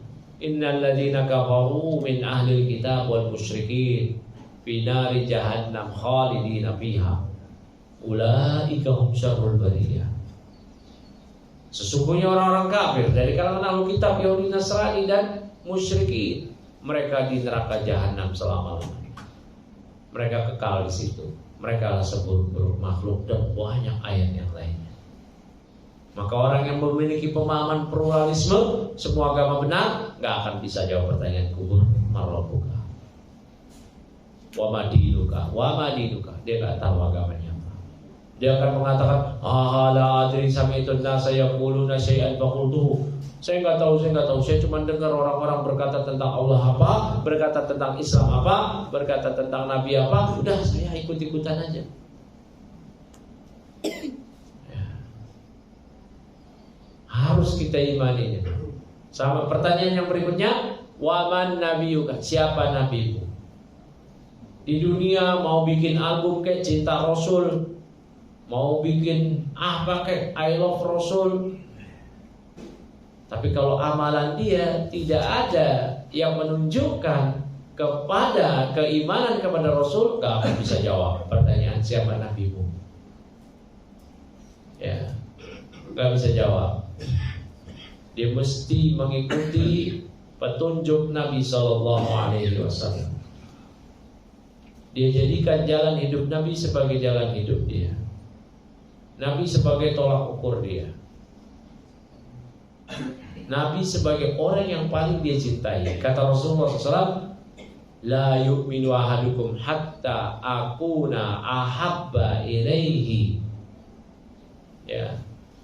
innal ladzina kafaru min ahlil kitab wal musyrikin fi nari jahannam khalidina fiha ulaika hum syarrul bariyah. Sesungguhnya orang-orang kafir dari kalangan ahli kitab, Yahudi, Nasrani dan musyrikin, mereka di neraka jahanam selama-lamanya. Mereka kekal di situ. Mereka seburuk-buruk makhluk dan banyak ayat yang lainnya. Maka orang yang memiliki pemahaman pluralisme, semua agama benar, nggak akan bisa jawab pertanyaan kubur, marabbuka, wa madinuka, dia nggak tahu agamanya apa. Dia akan mengatakan, la adri sami'tu an-nasa yaquluna syai'an faqultuhu. Saya nggak tahu. Saya cuma dengar orang-orang berkata tentang Allah apa, berkata tentang Islam apa, berkata tentang Nabi apa. Udah, saya ikut-ikutan aja. Ya. Harus kita imani. Sama pertanyaan yang berikutnya, waman nabiyuka, siapa nabimu? Di dunia mau bikin album kayak Cinta Rasul, mau bikin apa kayak I Love Rasul, tapi kalau amalan dia tidak ada yang menunjukkan kepada keimanan kepada Rasul, gak akan bisa jawab pertanyaan siapa nabimu. Ya, gak bisa jawab. Dia mesti mengikuti petunjuk Nabi SAW. Dia jadikan jalan hidup Nabi sebagai jalan hidup dia, Nabi sebagai tolak ukur dia. Nabi sebagai orang yang paling dia cintai. Kata Rasulullah SAW, la yu'minu ahadukum hatta akuna ahabba ilaihi. Ya,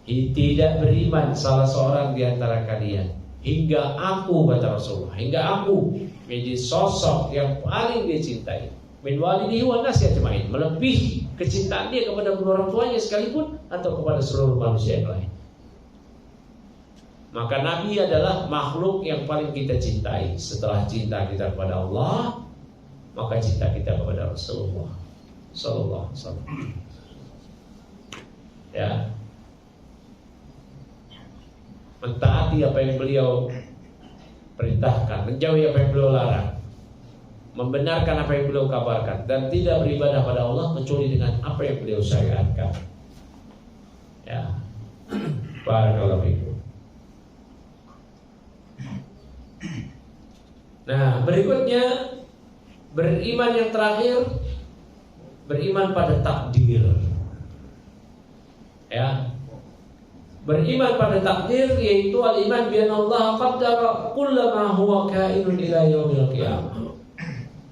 tidak beriman salah seorang di antara kalian hingga aku, kata Rasulullah, hingga aku menjadi sosok yang paling dia cintai. Min walidihi wa nasi ajmain, melebihi kecintaan dia kepada kedua orang tuanya sekalipun atau kepada seluruh manusia yang lain. Maka Nabi adalah makhluk yang paling kita cintai. Setelah cinta kita kepada Allah, maka cinta kita kepada Rasulullah sallallahu alaihi wasallam. Ya. Mentaati apa yang beliau perintahkan, menjauhi apa yang beliau larang, membenarkan apa yang beliau kabarkan, dan tidak beribadah pada Allah kecuali dengan apa yang beliau syariatkan. Ya. Barakallahu fikum. Nah, berikutnya beriman yang terakhir, beriman pada takdir. Ya. Beriman pada takdir yaitu al-iman bi anna Allah qaddara kullama huwa kainun ila yaumil qiyamah.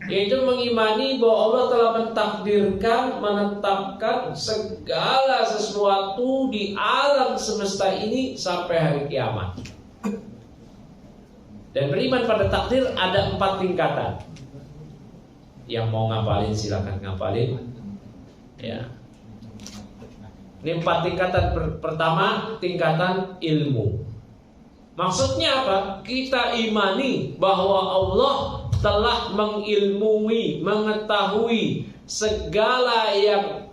Yaitu mengimani bahwa Allah telah mentakdirkan, menetapkan segala sesuatu di alam semesta ini sampai hari kiamat. Dan beriman pada takdir ada 4 tingkatan. Yang mau ngapalin silakan ngapalin. Ya. Ini 4 tingkatan. Pertama, tingkatan ilmu. Maksudnya apa? Kita imani bahwa Allah telah mengilmui, mengetahui segala yang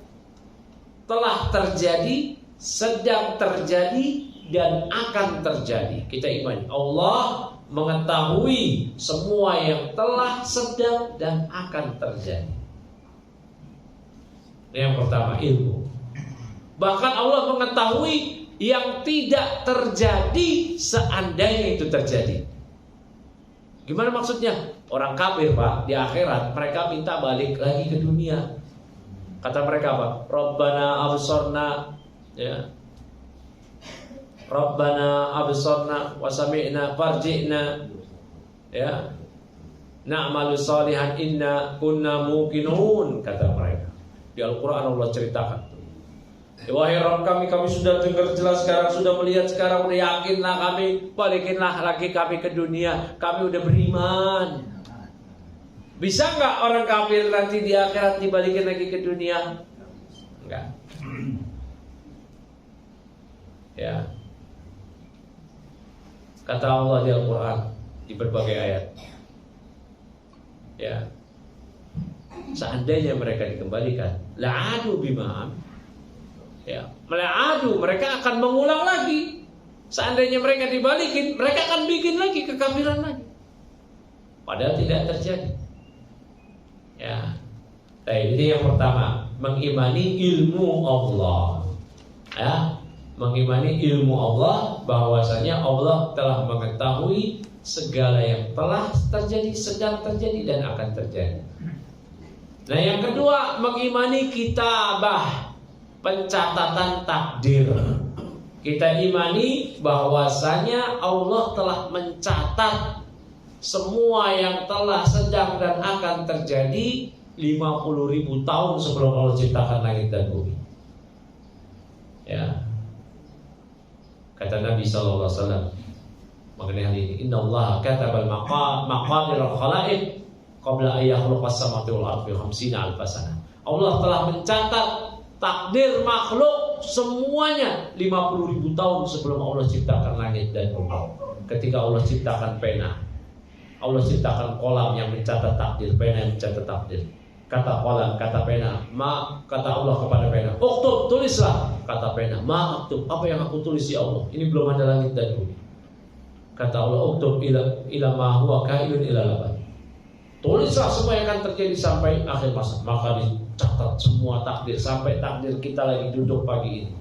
telah terjadi, sedang terjadi, dan akan terjadi. Kita imani Allah mengetahui semua yang telah, sedang, dan akan terjadi. Yang pertama, ilmu. Bahkan Allah mengetahui yang tidak terjadi seandainya itu terjadi. Gimana maksudnya? Orang kafir, Pak, di akhirat mereka minta balik lagi ke dunia. Kata mereka apa? Rabbana absorna, ya. Rabbana absorna wa sami'na farji'na, ya. Na'malu salihan inna kunna muqinun, kata mereka. Di Al-Quran Allah ceritakan. Wahai Rabb kami sudah dengar jelas sekarang, sudah melihat sekarang, udah yakinlah kami, balikinlah lagi kami ke dunia. Kami udah beriman. Bisa nggak orang kafir nanti di akhirat dibalikin lagi ke dunia? Enggak. Ya. Kata Allah di Al-Quran di berbagai ayat. Ya. Seandainya mereka dikembalikan, la'adu bima'am. Ya, mela'adu, mereka akan mengulang lagi. Seandainya mereka dibalikin, mereka akan bikin lagi kekafiran lagi. Padahal tidak terjadi. Ya. Baik, ini yang pertama, mengimani ilmu Allah. Ya, mengimani ilmu Allah, bahwasanya Allah telah mengetahui segala yang telah terjadi, sedang terjadi, dan akan terjadi. Nah, yang kedua, mengimani kitabah, pencatatan takdir. Kita imani bahwasanya Allah telah mencatat semua yang telah, sedang, dan akan terjadi 50.000 tahun sebelum Allah ciptakan langit dan bumi. Ya. Kata Nabi SAW mengenai hal ini, Inna Allah katabal maqadir al-khalaiq qabla an yakhluqas samawati wal ardi 50 alf sanah. Allah telah mencatat takdir makhluk semuanya 50.000 tahun sebelum Allah ciptakan langit dan bumi. Ketika Allah ciptakan pena, Allah ciptakan kolam yang mencatat takdir, pena yang mencatat takdir. Kata kolam, kata pena, kata Allah kepada pena, uktub, tulislah. Kata pena, aktub, apa yang aku tulis ya Allah? Ini belum ada langit dan bumi. Kata Allah, uktub ila ma huwa kainun ila labad. Tulislah semua yang akan terjadi sampai akhir masa. Maka dicatat semua takdir sampai takdir kita lagi duduk pagi ini.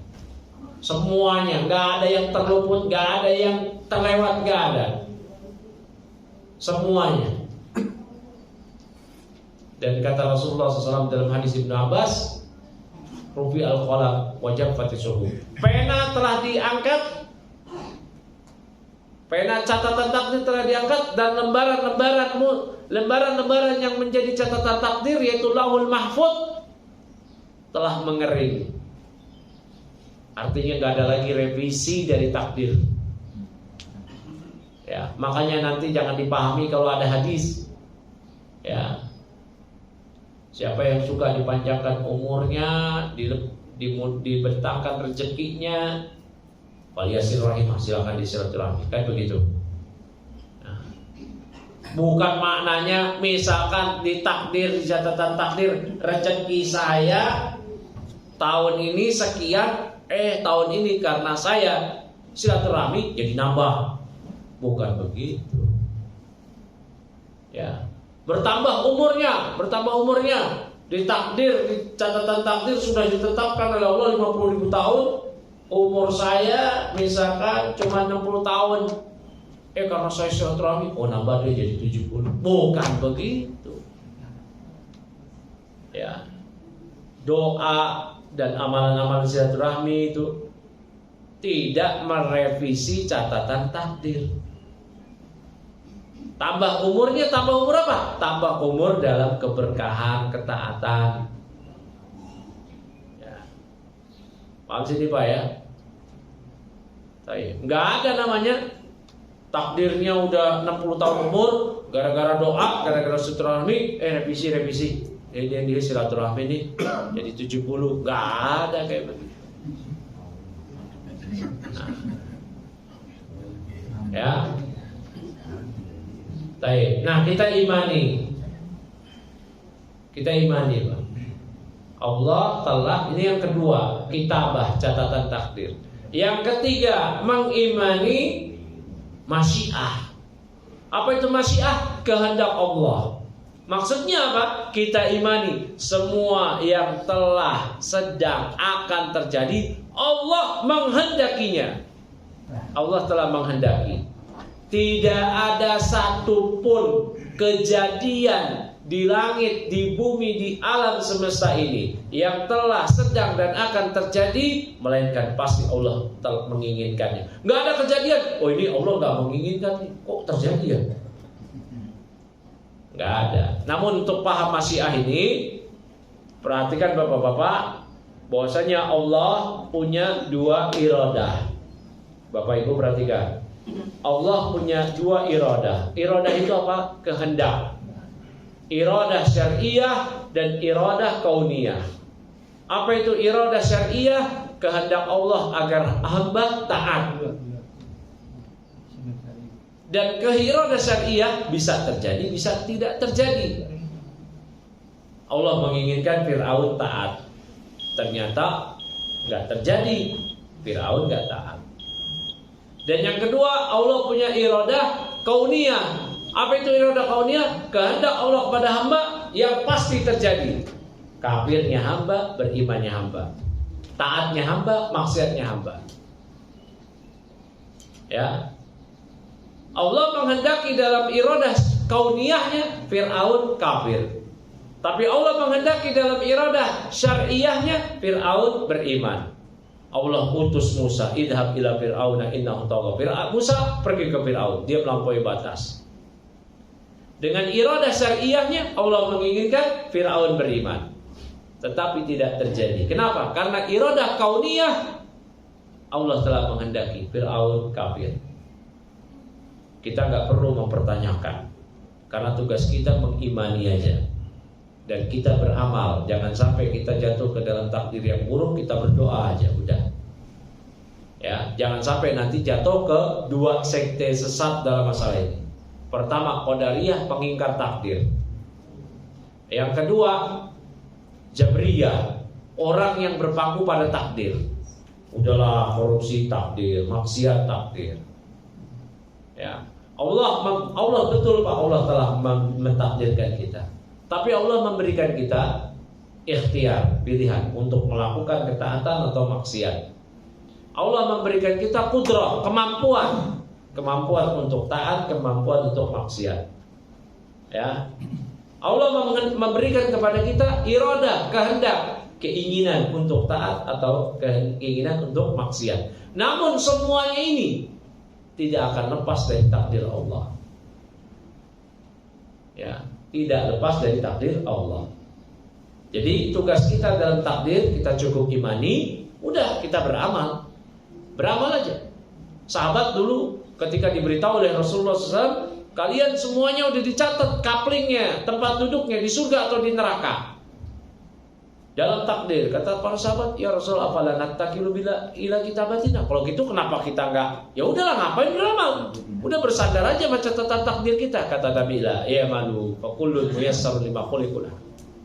Semuanya, nggak ada yang terluput, nggak ada yang terlewat, nggak ada. Semuanya. Dan kata Rasulullah SAW dalam hadis Ibnu Abbas, rufi al-qalam wajab fatisuhu. Pena telah diangkat Pena catatan takdir telah diangkat dan lembaran-lembaran yang menjadi catatan takdir yaitu Lauhul Mahfuz telah mengering. Artinya nggak ada lagi revisi dari takdir. Ya, makanya nanti jangan dipahami kalau ada hadis. Ya, siapa yang suka dipanjangkan umurnya, dibentangkan rezekinya, waliyasil rahimah, silakan disilaturahmi, kan begitu. Nah, bukan maknanya misalkan di takdir, di catatan takdir rezeki saya tahun ini sekian, tahun ini karena saya silaturahmi jadi nambah. Bukan begitu. Ya, bertambah umurnya. Di takdir, di catatan takdir sudah ditetapkan oleh Allah 50.000 tahun. Umur saya misalkan cuma 60 tahun. Karena saya silaturahmi, nambah dia jadi 70. Bukan begitu. Ya. Doa dan amalan-amalan silaturahmi itu tidak merevisi catatan takdir. Tambah umurnya, tambah umur apa? Tambah umur dalam keberkahan, ketaatan. Ya. Paham sini Pak ya? Nggak ada namanya takdirnya udah 60 tahun umur, gara-gara doa, gara-gara silaturahmi, revisi. Dia silaturahmi nih jadi 70. Nggak ada kayak begitu. Nah. Ya. Nah, kita imani, Pak. Allah telah, ini yang kedua, kitabah, catatan takdir. Yang ketiga, mengimani masyiah. Apa itu masyiah? Kehendak Allah. Maksudnya apa? Kita imani semua yang telah, sedang, akan terjadi, Allah menghendakinya. Allah telah menghendaki. Tidak ada satupun kejadian di langit, di bumi, di alam semesta ini yang telah, sedang, dan akan terjadi melainkan pasti Allah telah menginginkannya. Nggak ada kejadian, ini Allah nggak menginginkan, kok terjadi ya? Nggak ada. Namun untuk paham masyiah ini, perhatikan bapak-bapak, bahwasanya Allah punya dua iradah. Bapak Ibu perhatikan, Allah punya dua iradah. Iradah itu apa? Kehendak. Iradah syariah dan iradah kauniyah. Apa itu iradah syariah? Kehendak Allah agar hamba taat. Dan keiradah syariah bisa terjadi, bisa tidak terjadi. Allah menginginkan Fir'aun taat, ternyata nggak terjadi. Fir'aun nggak taat. Dan yang kedua, Allah punya iradah kauniyah. Apa itu iradah kauniyah? Kehendak Allah kepada hamba yang pasti terjadi. Kafirnya hamba, berimannya hamba. Taatnya hamba, maksiatnya hamba. Ya. Allah menghendaki dalam iradah kauniyahnya Fir'aun kafir. Tapi Allah menghendaki dalam iradah syariahnya Fir'aun beriman. Allah utus Musa, idhab ila Fir'auna innahu tagha. Musa pergi ke Fir'aun, dia melampaui batas. Dengan iradah syariahnya Allah menginginkan Fir'aun beriman, tetapi tidak terjadi. Kenapa? Karena iradah kauniyah Allah telah menghendaki Fir'aun kafir. Kita nggak perlu mempertanyakan, karena tugas kita mengimani aja. Dan kita beramal. Jangan sampai kita jatuh ke dalam takdir yang buruk, kita berdoa aja udah. Ya, jangan sampai nanti jatuh ke dua sekte sesat dalam masalah ini. Pertama, Qadariyah, pengingkar takdir. Yang kedua, Jabriyah, orang yang berpangku pada takdir. Udahlah, korupsi takdir, maksiat takdir. Ya, Allah betul Pak, Allah telah mentakdirkan kita. Tapi Allah memberikan kita ikhtiar, pilihan untuk melakukan ketaatan atau maksiat. Allah memberikan kita qudrah, kemampuan untuk taat, kemampuan untuk maksiat. Ya. Allah memberikan kepada kita iradah, kehendak, keinginan untuk taat atau keinginan untuk maksiat. Namun semuanya ini tidak akan lepas dari takdir Allah. Ya, tidak lepas dari takdir Allah. Jadi tugas kita dalam takdir kita cukup imani, udah kita beramal. Beramal aja. Sahabat dulu ketika diberitahu oleh Rasulullah SAW, kalian semuanya udah dicatat kaplingnya, tempat duduknya di surga atau di neraka. Dalam takdir, kata para sahabat, ya Rasul, afala nattakilu ila kitabatina. Kalau gitu kenapa kita enggak? Ya udahlah, ngapain beramal? Udah bersandar aja sama catatan takdir kita. Kata Nabi, la ya malu fa kullun muyassar lima khuliqah.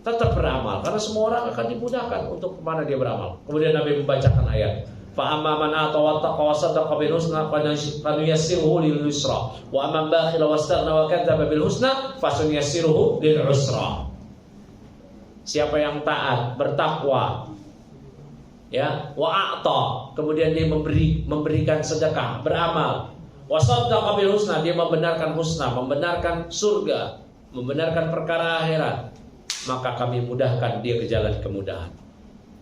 Tetap beramal karena semua orang akan dimudahkan untuk kemana dia beramal. Kemudian Nabi membacakan ayat, fa amma man ata wa taqa wa sadaqa bil husna fanuyassiruhu lil yusra wa amman bakhila wastaghna wa kadzdzaba bil husna fanuyassiruhu lil usra. Siapa yang taat, bertakwa, ya, wa'ata, kemudian dia memberikan sedekah, beramal, wasaddaqa bil husna, dia membenarkan husna, membenarkan surga, membenarkan perkara akhirat, maka kami mudahkan dia ke jalan kemudahan.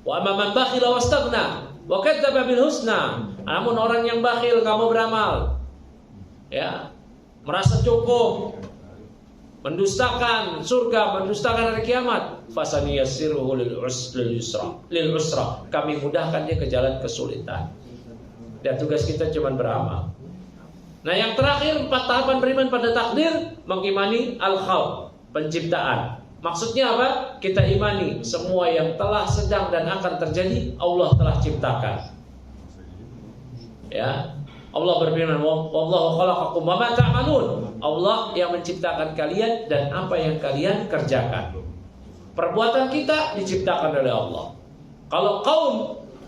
Wa amman bakhila wastaghna wa kadzdzaba bil husna, namun orang yang bakhil, enggak mau beramal, ya, merasa cukup, mendustakan surga, mendustakan hari kiamat, fasaniyasiruhu lil usra, kami mudahkan dia ke jalan kesulitan. Dan tugas kita cuma beramal. Nah, yang terakhir 4 tahapan beriman pada takdir, mengimani al-khalq, penciptaan. Maksudnya apa? Kita imani semua yang telah, sedang dan akan terjadi Allah telah ciptakan. Ya. Allah berfirman, wallahu khalaqakum wa ma ta'malun. Allah yang menciptakan kalian dan apa yang kalian kerjakan. Perbuatan kita diciptakan oleh Allah. Kalau kaum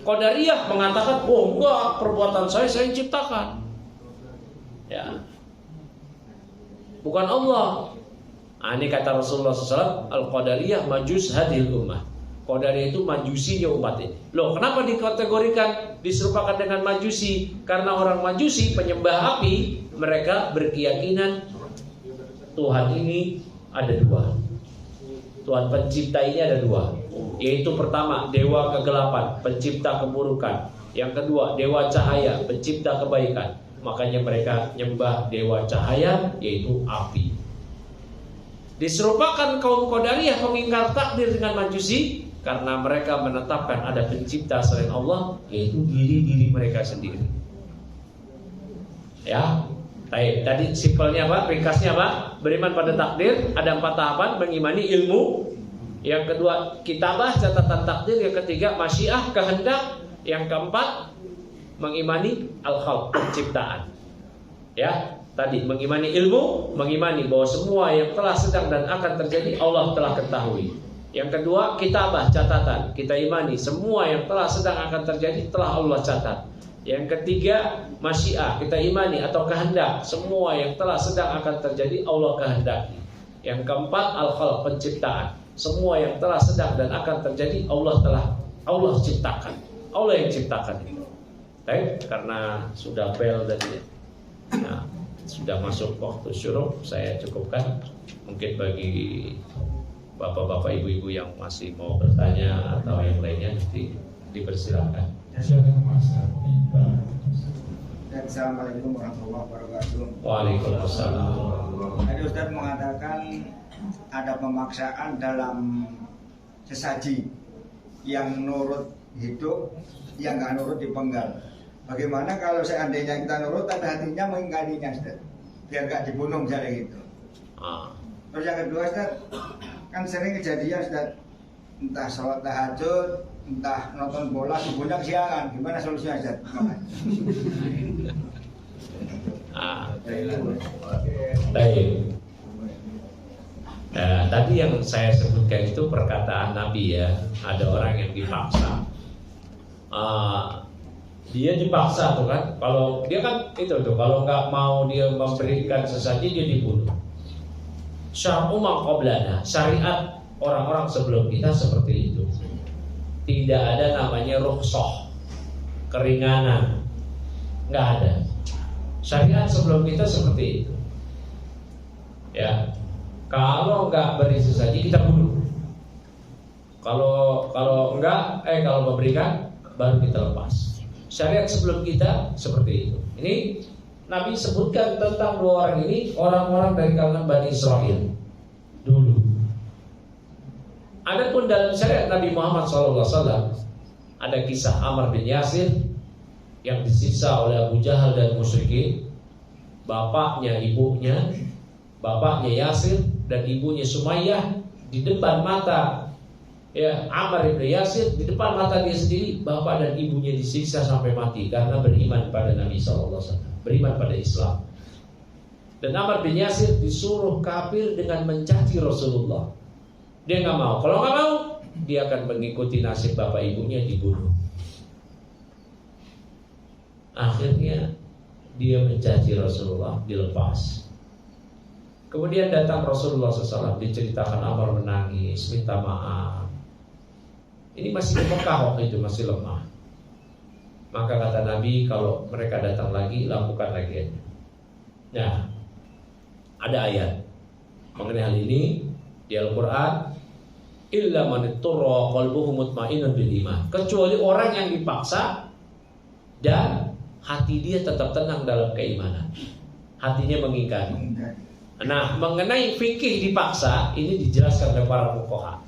Qadariyah mengatakan, oh enggak, perbuatan saya yang ciptakan. Ya. Bukan Allah. Nah, ini kata Rasulullah SAW, Al-Qadariyah majus hadhil ummah. Qadariyah itu majusinya umat ini. Loh, kenapa dikategorikan, diserupakan dengan majusi? Karena orang majusi, penyembah api, mereka berkeyakinan Tuhan ini ada 2. Tuhan pencipta ini ada 2. Yaitu pertama, dewa kegelapan, pencipta keburukan. Yang kedua, dewa cahaya, pencipta kebaikan. Makanya mereka nyembah dewa cahaya, yaitu api. Diserupakan kaum Qadariyah mengingkar takdir dengan majusi karena mereka menetapkan ada pencipta selain Allah, yaitu diri mereka sendiri. Ya, tadi simpelnya apa? Ringkasnya apa? Beriman pada takdir, ada 4 tahapan, mengimani ilmu. Yang kedua, kitabah, catatan takdir. Yang ketiga, masyiah, kehendak. Yang keempat, mengimani al-khalq, penciptaan. Ya, tadi mengimani ilmu, mengimani bahwa semua yang telah, sedang dan akan terjadi Allah telah ketahui. Yang kedua, kitabah, catatan. Kita imani semua yang telah, sedang akan terjadi telah Allah catat. Yang ketiga, masyiah, kita imani atau kehendak, semua yang telah, sedang akan terjadi Allah kehendaki. Yang keempat, al-khalq, penciptaan. Semua yang telah, sedang dan akan terjadi Allah ciptakan. Allah yang ciptakan itu. Baik, karena sudah bel tadi. Nah, sudah masuk waktu syuruk, saya cukupkan. Mungkin bagi bapak-bapak, ibu-ibu yang masih mau bertanya atau yang lainnya dipersilakan. Assalamualaikum warahmatullahi wabarakatuh. Waalaikumsalam. Tadi Ustaz mengatakan ada pemaksaan dalam sesaji yang nurut hidup, yang nggak nurut dipenggal. Bagaimana kalau seandainya kita nurut tapi hatinya mengingkarinya, Ustaz? Biar nggak dibunuh misalnya gitu. Terus yang kedua, Ustaz, kan sering kejadian, Ustaz, entah sholat tahajud, entah nonton bola, subuhnya kesiangan. Gimana solusinya, Ustaz? Baik. Nah, tadi yang saya sebutkan itu perkataan Nabi, ya. Ada orang yang dipaksa. Dia dipaksa tuh kan. Kalau dia kan itu tuh, kalau nggak mau dia memberikan sesaji, dia dibunuh. Syar'u man qablana, syariat orang-orang sebelum kita seperti itu. Tidak ada namanya rukhsah, keringanan, nggak ada. Syariat sebelum kita seperti itu. Ya, kalau nggak beri sesaji kita bunuh. Kalau memberikan baru kita lepas. Syariat sebelum kita seperti itu. Ini Nabi sebutkan tentang dua orang ini, orang-orang dari kalangan Bani Israel dulu. Adapun dalam syariat Nabi Muhammad SAW ada kisah Ammar bin Yasir yang disiksa oleh Abu Jahal dan musyrikin. Bapaknya, ibunya, bapaknya Yasir dan ibunya Sumayyah di depan mata Ammar bin Yasir, di depan mata dia sendiri, bapak dan ibunya disiksa sampai mati karena beriman pada Nabi SAW, beriman pada Islam. Dan Ammar bin Yasir disuruh kafir dengan mencaci Rasulullah. Dia nggak mau. Kalau nggak mau, dia akan mengikuti nasib bapak ibunya, dibunuh. Akhirnya dia mencaci Rasulullah, dilepas. Kemudian datang Rasulullah SAW, diceritakan Ammar menangis, minta maaf. Ini masih di Mekah waktu itu, masih lemah. Maka kata Nabi, kalau mereka datang lagi, lakukan lagi aja. Nah, ada ayat mengenai hal ini di Al-Quran. Illa man ittarra qalbuhu mutmainnun bil iman. Kecuali orang yang dipaksa dan hati dia tetap tenang dalam keimanan. Hatinya mengingkari. Nah, mengenai fikih dipaksa ini dijelaskan oleh para fuqaha.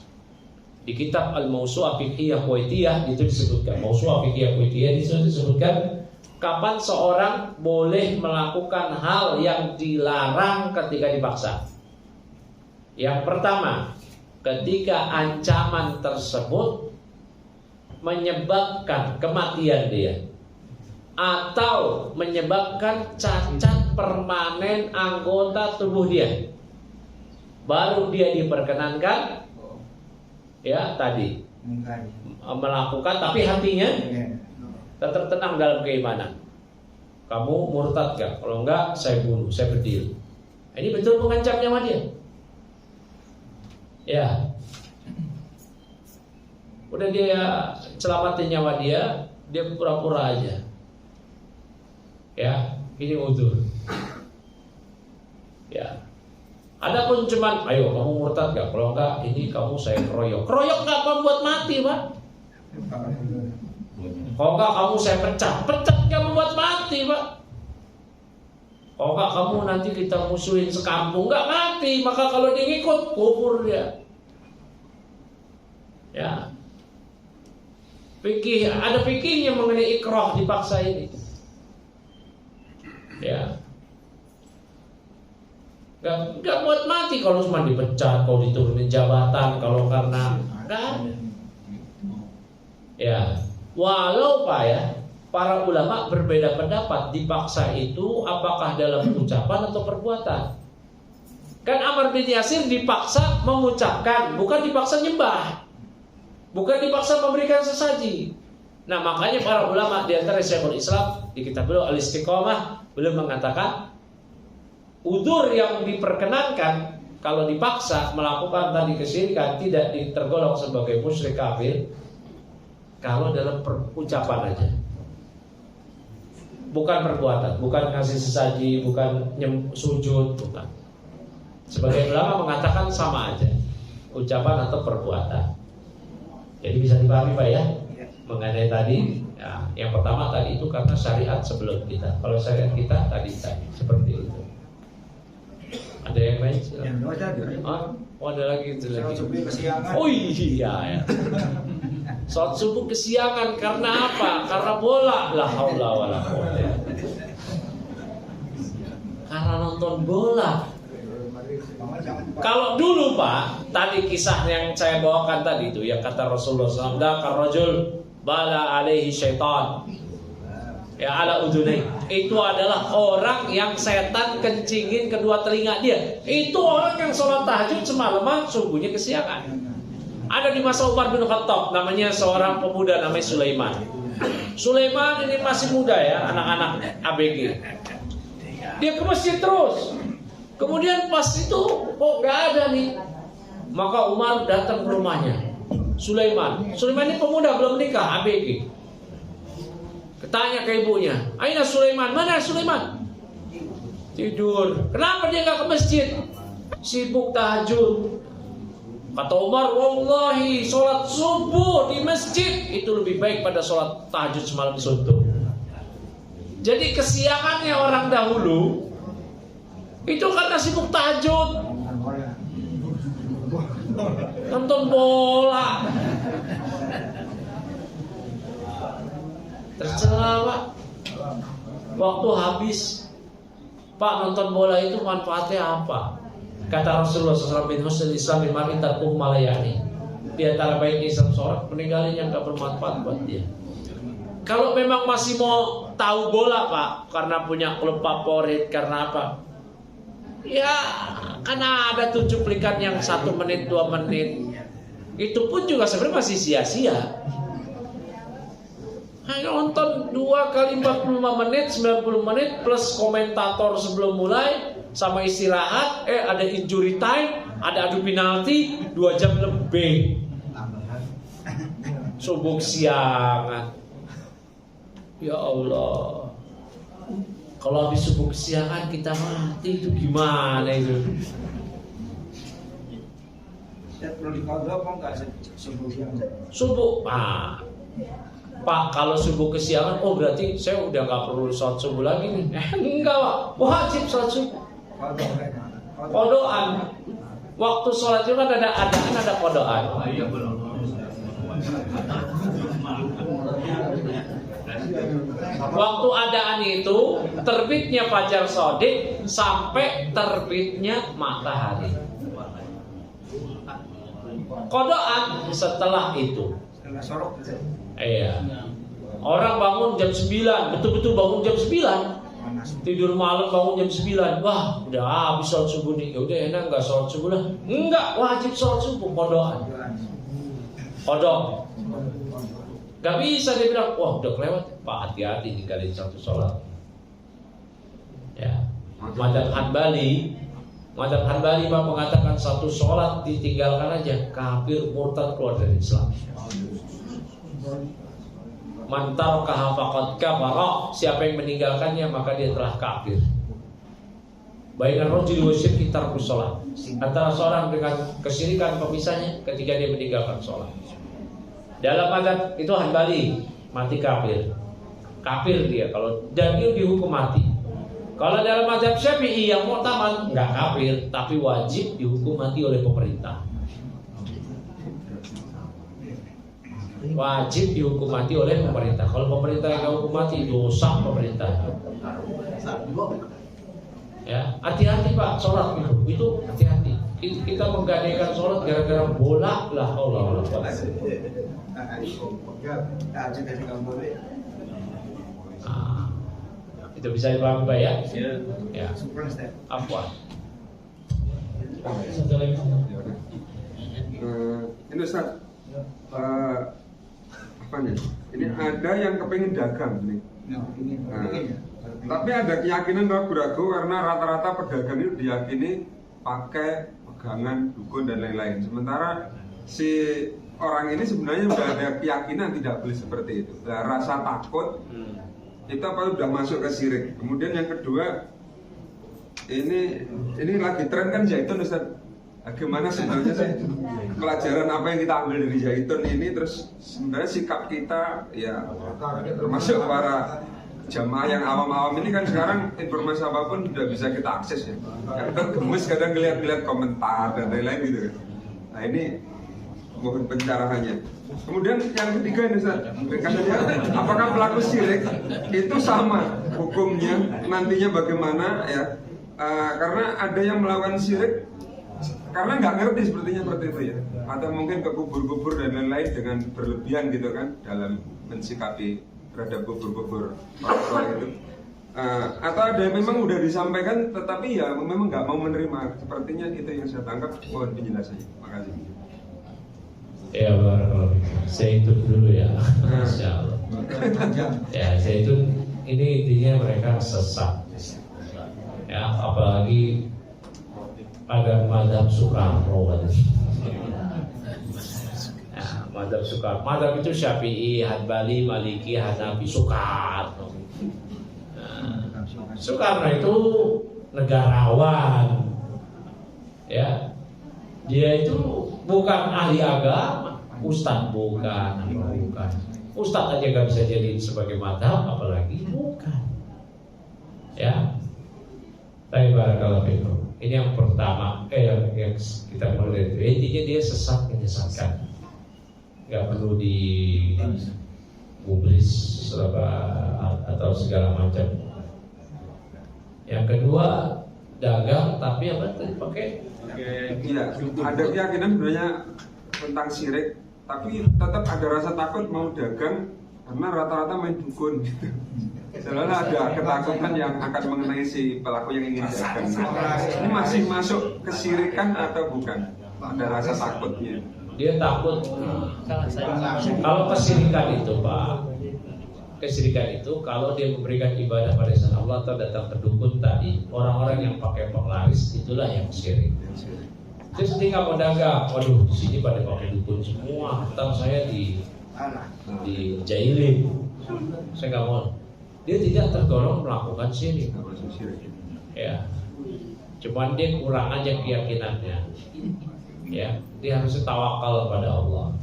Di kitab Al-Mawsu'ah Fiqhiyah Kuwaitiyah itu disebutkan, Mawsu'ah Fiqhiyah Kuwaitiyah disebutkan kapan seorang boleh melakukan hal yang dilarang ketika dipaksa. Yang pertama, ketika ancaman tersebut menyebabkan kematian dia atau menyebabkan cacat permanen anggota tubuh dia, baru dia diperkenankan tadi melakukan, tapi hatinya tetap tenang dalam keimanan. Kamu murtad gak? Kalau enggak, saya bunuh, saya bedil. Ini betul mengancam nyawa dia. Ya, udah dia selamatin nyawa dia, dia pura-pura aja. Ya, ini uzur. Ya, adapun cuman, ayo kamu murtad gak? Kalau enggak, ini kamu saya keroyok. Keroyok gak membuat mati, Pak. Kalau enggak kamu saya pecah. Pecah gak membuat mati, Pak. Kalau enggak kamu nanti kita musuhin sekampung, enggak mati. Maka kalau dia ngikut, kufur dia. Ya, fikih, ada fikihnya mengenai ikrah dipaksa ini. Ya, Gak buat mati kalau cuma dipecat, kalau diturunin jabatan, kalau karena enggak. Ya, walau para ulama berbeda pendapat dipaksa itu apakah dalam ucapan atau perbuatan. Kan Ammar bin Yasir dipaksa mengucapkan, bukan dipaksa nyembah, bukan dipaksa memberikan sesaji. Nah, makanya para ulama di antara Syekhul Islam di kitab beliau Al-Istiqomah, beliau mengatakan udzur yang diperkenankan kalau dipaksa melakukan tadi kesyirikan tidak tergolong sebagai musyrik kafir kalau dalam ucapan aja, bukan perbuatan, bukan kasih sesaji, bukan sujud, bukan. Sebagai ulama mengatakan sama aja, ucapan atau perbuatan. Jadi bisa dipahami Pak ya, mengenai tadi ya, yang pertama tadi itu karena syariat sebelum kita. Kalau syariat kita tadi seperti itu. Ada yang lain? Ada lagi itu lagi. Oh iya ya. Salat subuh kesiangan karena apa? Karena bola. La haula wala quwwata. Karena nonton bola. Kalau dulu Pak, tadi kisah yang saya bawakan tadi itu yang kata Rasulullah SAW, karrajul bala alaihi syaitan. Ya ala udunai. Itu adalah orang yang setan kencingin kedua telinga dia. Itu orang yang sholat tahajud semalaman subuhnya kesiangan. Ada di masa Umar bin Khattab, namanya seorang pemuda namanya Sulaiman. Sulaiman ini masih muda ya, anak-anak ABG. Dia ke masjid terus. Kemudian pas itu kok nggak ada nih. Maka Umar datang ke rumahnya. Sulaiman ini pemuda belum nikah, ABG. Ketanya ke ibunya, "Aina Sulaiman? Mana Sulaiman?" Tidur. Kenapa dia nggak ke masjid? Sibuk tahajud. Kata Umar, wallahi sholat subuh di masjid itu lebih baik pada sholat tahajud semalam suntuk. Jadi kesiangannya orang dahulu itu karena sibuk tahajud, nonton bola. Tercela Pak, waktu habis, Pak, nonton bola itu manfaatnya apa? Kata Rasulullah SAW, min husnul Islam bil mar'i tarkuhu ma la ya'ni. Di antara baiknya Islam seorang meninggalin yang gak bermanfaat buat dia. Kalau memang masih mau tahu bola Pak, karena punya klub favorit, karena apa? Ya, karena ada tuh cuplikan yang 1 menit, 2 menit. Itu pun juga sebenarnya masih sia-sia. Hanya nonton 2 kali 45 menit, 90 menit plus komentator sebelum mulai sama istirahat, ada injury time, ada adu penalti 2 jam lebih. Subuh siangan. Ya Allah. Kalau habis subuh siangan kita mati itu gimana itu? Saya perlu dikodok apa enggak subuh siangan? Subuh, Pak, kalau subuh kesiangan, oh berarti saya udah nggak perlu sholat subuh lagi nih. Enggak Pak, wajib sholat subuh. Kodoan. Waktu sholat itu kan ada adaan, ada kodoan. Waktu adaan itu terbitnya fajar shodiq sampai terbitnya matahari. Kodoan setelah itu. Iya. Orang bangun jam 9, betul-betul bangun jam 9. Tidur malam bangun jam 9. Wah, udah habis sholat subuh nih. Ya udah enak enggak sholat subuh lah. Enggak, wajib sholat subuh kodoan. Kodok. Gak bisa dia bilang, wah udah kelewat. Pak, hati-hati ninggalin satu sholat. Ya. Madzhab Hanbali Pak mengatakan satu sholat ditinggalkan aja kafir, murtad, keluar dari Islam. Man tarakaha faqad kafara, siapa yang meninggalkannya maka dia telah kafir. Bainar rajuli wasyirki tarkus shalah. Antara seorang dengan kesyirikan pemisahnya ketika dia meninggalkan sholat. Dalam madzhab itu Hanbali mati kafir. Kafir dia kalau dan dia dihukum mati. Kalau dalam madzhab Syafi'i yang mu'tamad enggak kafir tapi wajib dihukum mati oleh pemerintah. Wajib dihukum mati oleh pemerintah. Kalau pemerintah yang hukum mati, dosa pemerintah. Ya, hati-hati Pak, sholat itu hati-hati. Kita menggadaikan sholat gara-gara bola lah, Allah. Itu bisa dipahami Pak ya? Ya. Afwan. Ini Ustaz, apa nih? Ini ada yang kepengen dagang nih. Tapi ada keyakinan ragu-ragu karena rata-rata pedagang itu diyakini pakai pegangan, dukun dan lain-lain. Sementara si orang ini sebenarnya sudah ada keyakinan tidak boleh seperti itu. Nah, rasa takut itu apa sudah masuk ke syirik. Kemudian yang kedua, ini lagi tren kan zaitun Ustaz. Bagaimana sebenarnya sih pelajaran apa yang kita ambil dari zaitun ini, terus sebenarnya sikap kita ya termasuk para jamaah yang awam-awam ini kan sekarang informasi apapun sudah bisa kita akses ya. Kadang gemes, kadang ngeliat komentar dan lain-lain gitu kan. Nah ini mohon pencerahannya. Kemudian yang ketiga ini apakah pelaku syirik itu sama hukumnya nantinya bagaimana ya? Karena ada yang melakukan syirik karena nggak ngerti sepertinya seperti itu ya, atau mungkin ke kubur-kubur dan lain-lain dengan berlebihan gitu kan dalam mensikapi terhadap kubur-kubur orang itu. Atau ada yang memang udah disampaikan tetapi ya memang nggak mau menerima. Sepertinya itu yang saya tangkap. Mohon penjelasannya. Makasih. Ya barakallahu. Zaitun dulu ya. Insyaallah. Ya zaitun ini intinya mereka sesat. Ya apalagi ada madzhab Soekarno. Nah, madzhab Soekarno. Madzhab itu Syafi'i, Hanbali, Maliki, Hanafi, Soekarno. Nah, Soekarno itu negarawan. Ya. Dia itu bukan ahli agama, ustadz bukan. Ustadz aja gak bisa jadi sebagai madzhab, apalagi bukan. Ya. Tapi barakallahu fikum. Ini yang pertama, yang kita mulai dari itu. Intinya dia sesat menyesatkan. Gak perlu digubris atau segala macam. Yang kedua, dagang tapi apa tadi pakai? Iya, ada keyakinan sebenarnya tentang syirik, tapi tetap ada rasa takut mau dagang karena rata-rata main dukun gitu. Soalnya ada ketakutan yang akan mengenai si pelaku yang ingin dagang. Ini masih masuk kesyirikan atau bukan? Ada rasa takutnya. Dia takut. Kalau kesyirikan itu, Pak, kesyirikan itu kalau dia memberikan ibadah pada selain Allah atau datang ke dukun tadi, orang-orang yang pakai penglaris itulah yang syirik. Terus dia nggak mau dagang, waduh, di sini pada pakai dukun semua, atau saya dijailin, saya nggak mau. Dia tidak tergolong melakukan syirik. Ya, cuman dia kurang aja keyakinannya. Ya, dia harus tawakal pada Allah.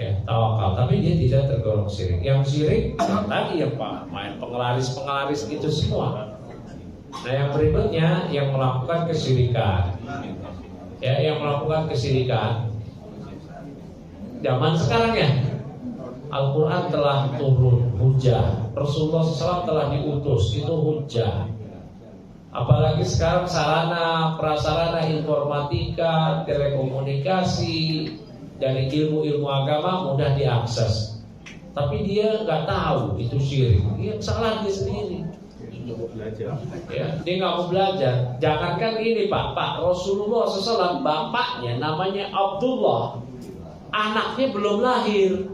Ya, tawakal, tapi dia tidak tergolong syirik. Yang syirik tadi ya Pak, main penglaris gitu semua. Nah, yang berikutnya yang melakukan kesyirikan. Ya, yang melakukan kesyirikan zaman sekarang ya, Al-Quran telah turun hujah, Rasulullah SAW telah diutus, itu hujah. Apalagi sekarang sarana prasarana informatika, telekomunikasi, dari ilmu-ilmu agama mudah diakses. Tapi dia nggak tahu itu syirik. Dia salah dia sendiri. Ya, dia nggak mau belajar. Jangankan ini Pak Rasulullah SAW bapaknya namanya Abdullah, anaknya belum lahir.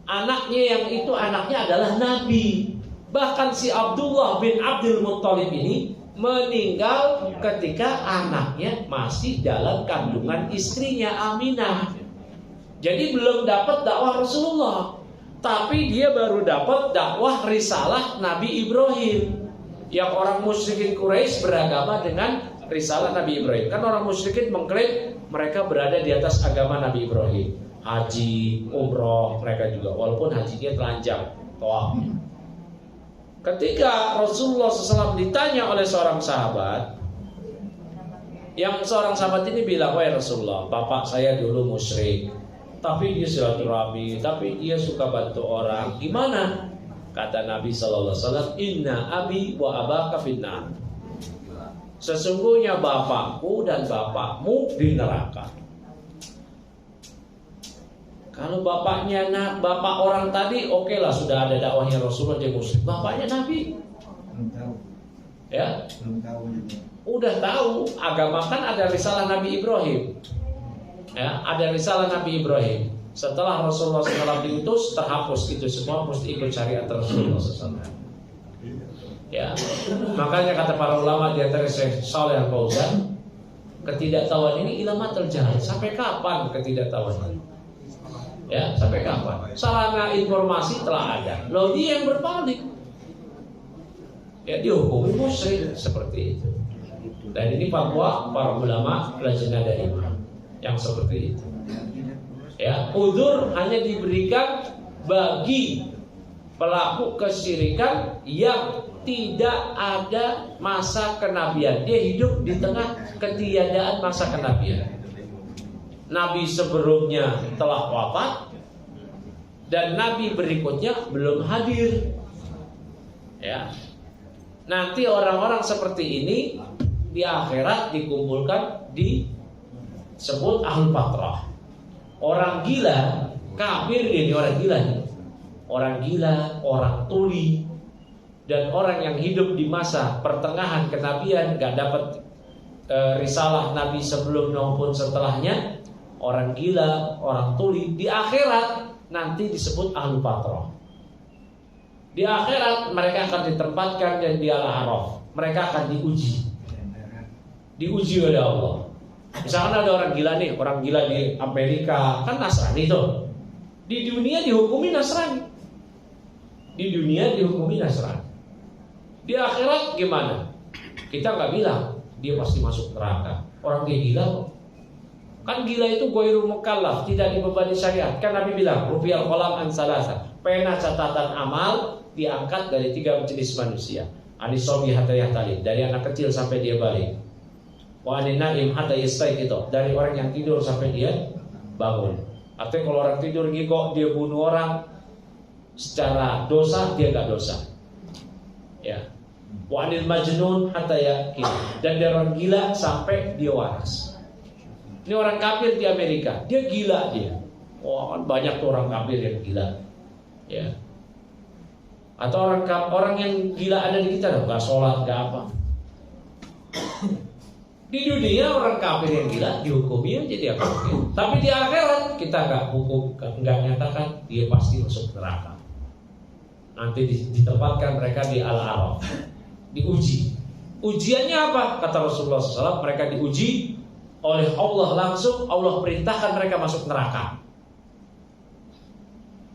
Anaknya yang itu anaknya adalah Nabi. Bahkan si Abdullah bin Abdul Muttalib ini meninggal ketika anaknya masih dalam kandungan istrinya Aminah. Jadi belum dapat dakwah Rasulullah, tapi dia baru dapat dakwah risalah Nabi Ibrahim. Yang orang musyrikin Quraisy beragama dengan risalah Nabi Ibrahim. Kan orang musyrikin mengklaim mereka berada di atas agama Nabi Ibrahim. Haji, umroh mereka juga, walaupun hajinya telanjang, tawafnya. Ketika Rasulullah SAW ditanya oleh seorang sahabat, yang seorang sahabat ini bilang, wahai Rasulullah, bapak saya dulu musyrik, tapi dia silaturahmi, tapi dia suka bantu orang. Gimana? Kata Nabi SAW, inna abi wa abaka finnar. Sesungguhnya bapakku dan bapakmu di neraka. Kalau bapaknya bapak orang tadi, oke lah, sudah ada dakwahnya Rasulullah, dia musyrik. Bapaknya Nabi, belum tahu. Ya, Belum tahu juga. udah tahu agama kan ada risalah Nabi Ibrahim. Ya, ada risalah Nabi Ibrahim. Setelah Rasulullah SAW diutus, terhapus itu semua, mesti ikut syariat Rasulullah SAW. Ya, makanya kata para ulama di antara Syekh Shalih Al-Fauzan, ketidaktahuan ini ilmu terjahil. Sampai kapan ketidaktahuan ini? Ya, sampai kapan? Sarana informasi telah ada. Loh, dia yang berpaling. Ya, dihukumi musyrik seperti itu. Dan ini fatwa para ulama lajnah daimah yang seperti itu. Ya, udzur hanya diberikan bagi pelaku kesyirikan yang tidak ada masa kenabian. Dia hidup di tengah ketiadaan masa kenabian. Nabi sebelumnya telah wafat dan nabi berikutnya belum hadir. Ya. Nanti orang-orang seperti ini di akhirat dikumpulkan disebut ahlul fatrah. Orang gila, kafir dia, orang gila nih. Orang gila, orang tuli, dan orang yang hidup di masa pertengahan kenabian, gak dapat risalah Nabi sebelum maupun setelahnya. Orang gila, orang tuli, di akhirat nanti disebut ahlul fatrah. Di akhirat mereka akan ditempatkan dan di al-araf. Mereka akan diuji oleh Allah. Misalkan ada orang gila nih, orang gila di Amerika, kan Nasrani tuh. Di dunia dihukumi Nasrani. Di dunia dihukumi Nasrani. Di akhirat gimana? Kita nggak bilang dia pasti masuk neraka. Orang dia gila kok. Kan gila itu ghairu mukallaf, tidak dibebani syariat. Kan Nabi bilang, rufi'al qalam an salasa. Pena catatan amal diangkat dari 3 jenis manusia. Anisobi hatta yahtali, dari anak kecil sampai dia balik. Wa anin naim hatta yastayqidh, dari orang yang tidur sampai dia bangun. Artinya kalau orang tidur ngigok, dia bunuh orang secara dosa, dia gak dosa. Ya. Wa anil majnun hatta yakin, dan dari orang gila sampai dia waras. Ini orang kafir di Amerika, dia gila dia. Wah, banyak tuh orang kafir yang gila. Ya. Atau orang yang gila ada di kita, nggak sholat, nggak apa. Di dunia orang kafir yang gila dihukumi aja dia kafir. Tapi di akhirat kita nggak hukum, nggak nyatakan dia pasti masuk neraka. Nanti ditempatkan mereka di Al-Araf, diuji. Ujiannya apa? Kata Rasulullah SAW, mereka diuji oleh Allah langsung. Allah perintahkan mereka masuk neraka.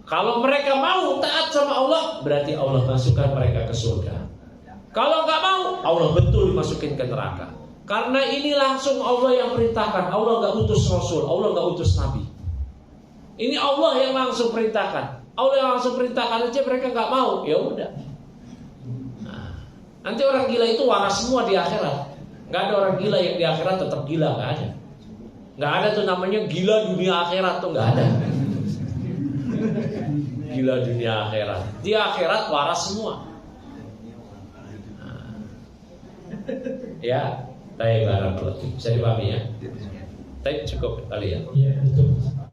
Kalau mereka mau taat sama Allah, berarti Allah masukkan mereka ke surga. Kalau nggak mau, Allah betul dimasukin ke neraka. Karena ini langsung Allah yang perintahkan. Allah nggak utus Rasul, Allah nggak utus Nabi. Ini Allah yang langsung perintahkan. Allah yang langsung perintahkan aja mereka nggak mau, ya udah. Nah, nanti orang gila itu waras semua di akhirat. Nggak ada orang gila yang di akhirat tetap gila, nggak ada. Nggak ada tuh namanya gila dunia akhirat tuh nggak ada. Gila dunia akhirat. Di akhirat waras semua. Nah. Ya, baik barakallahu. Bisa dipahami ya? Baik, cukup kali ya. Iya, betul.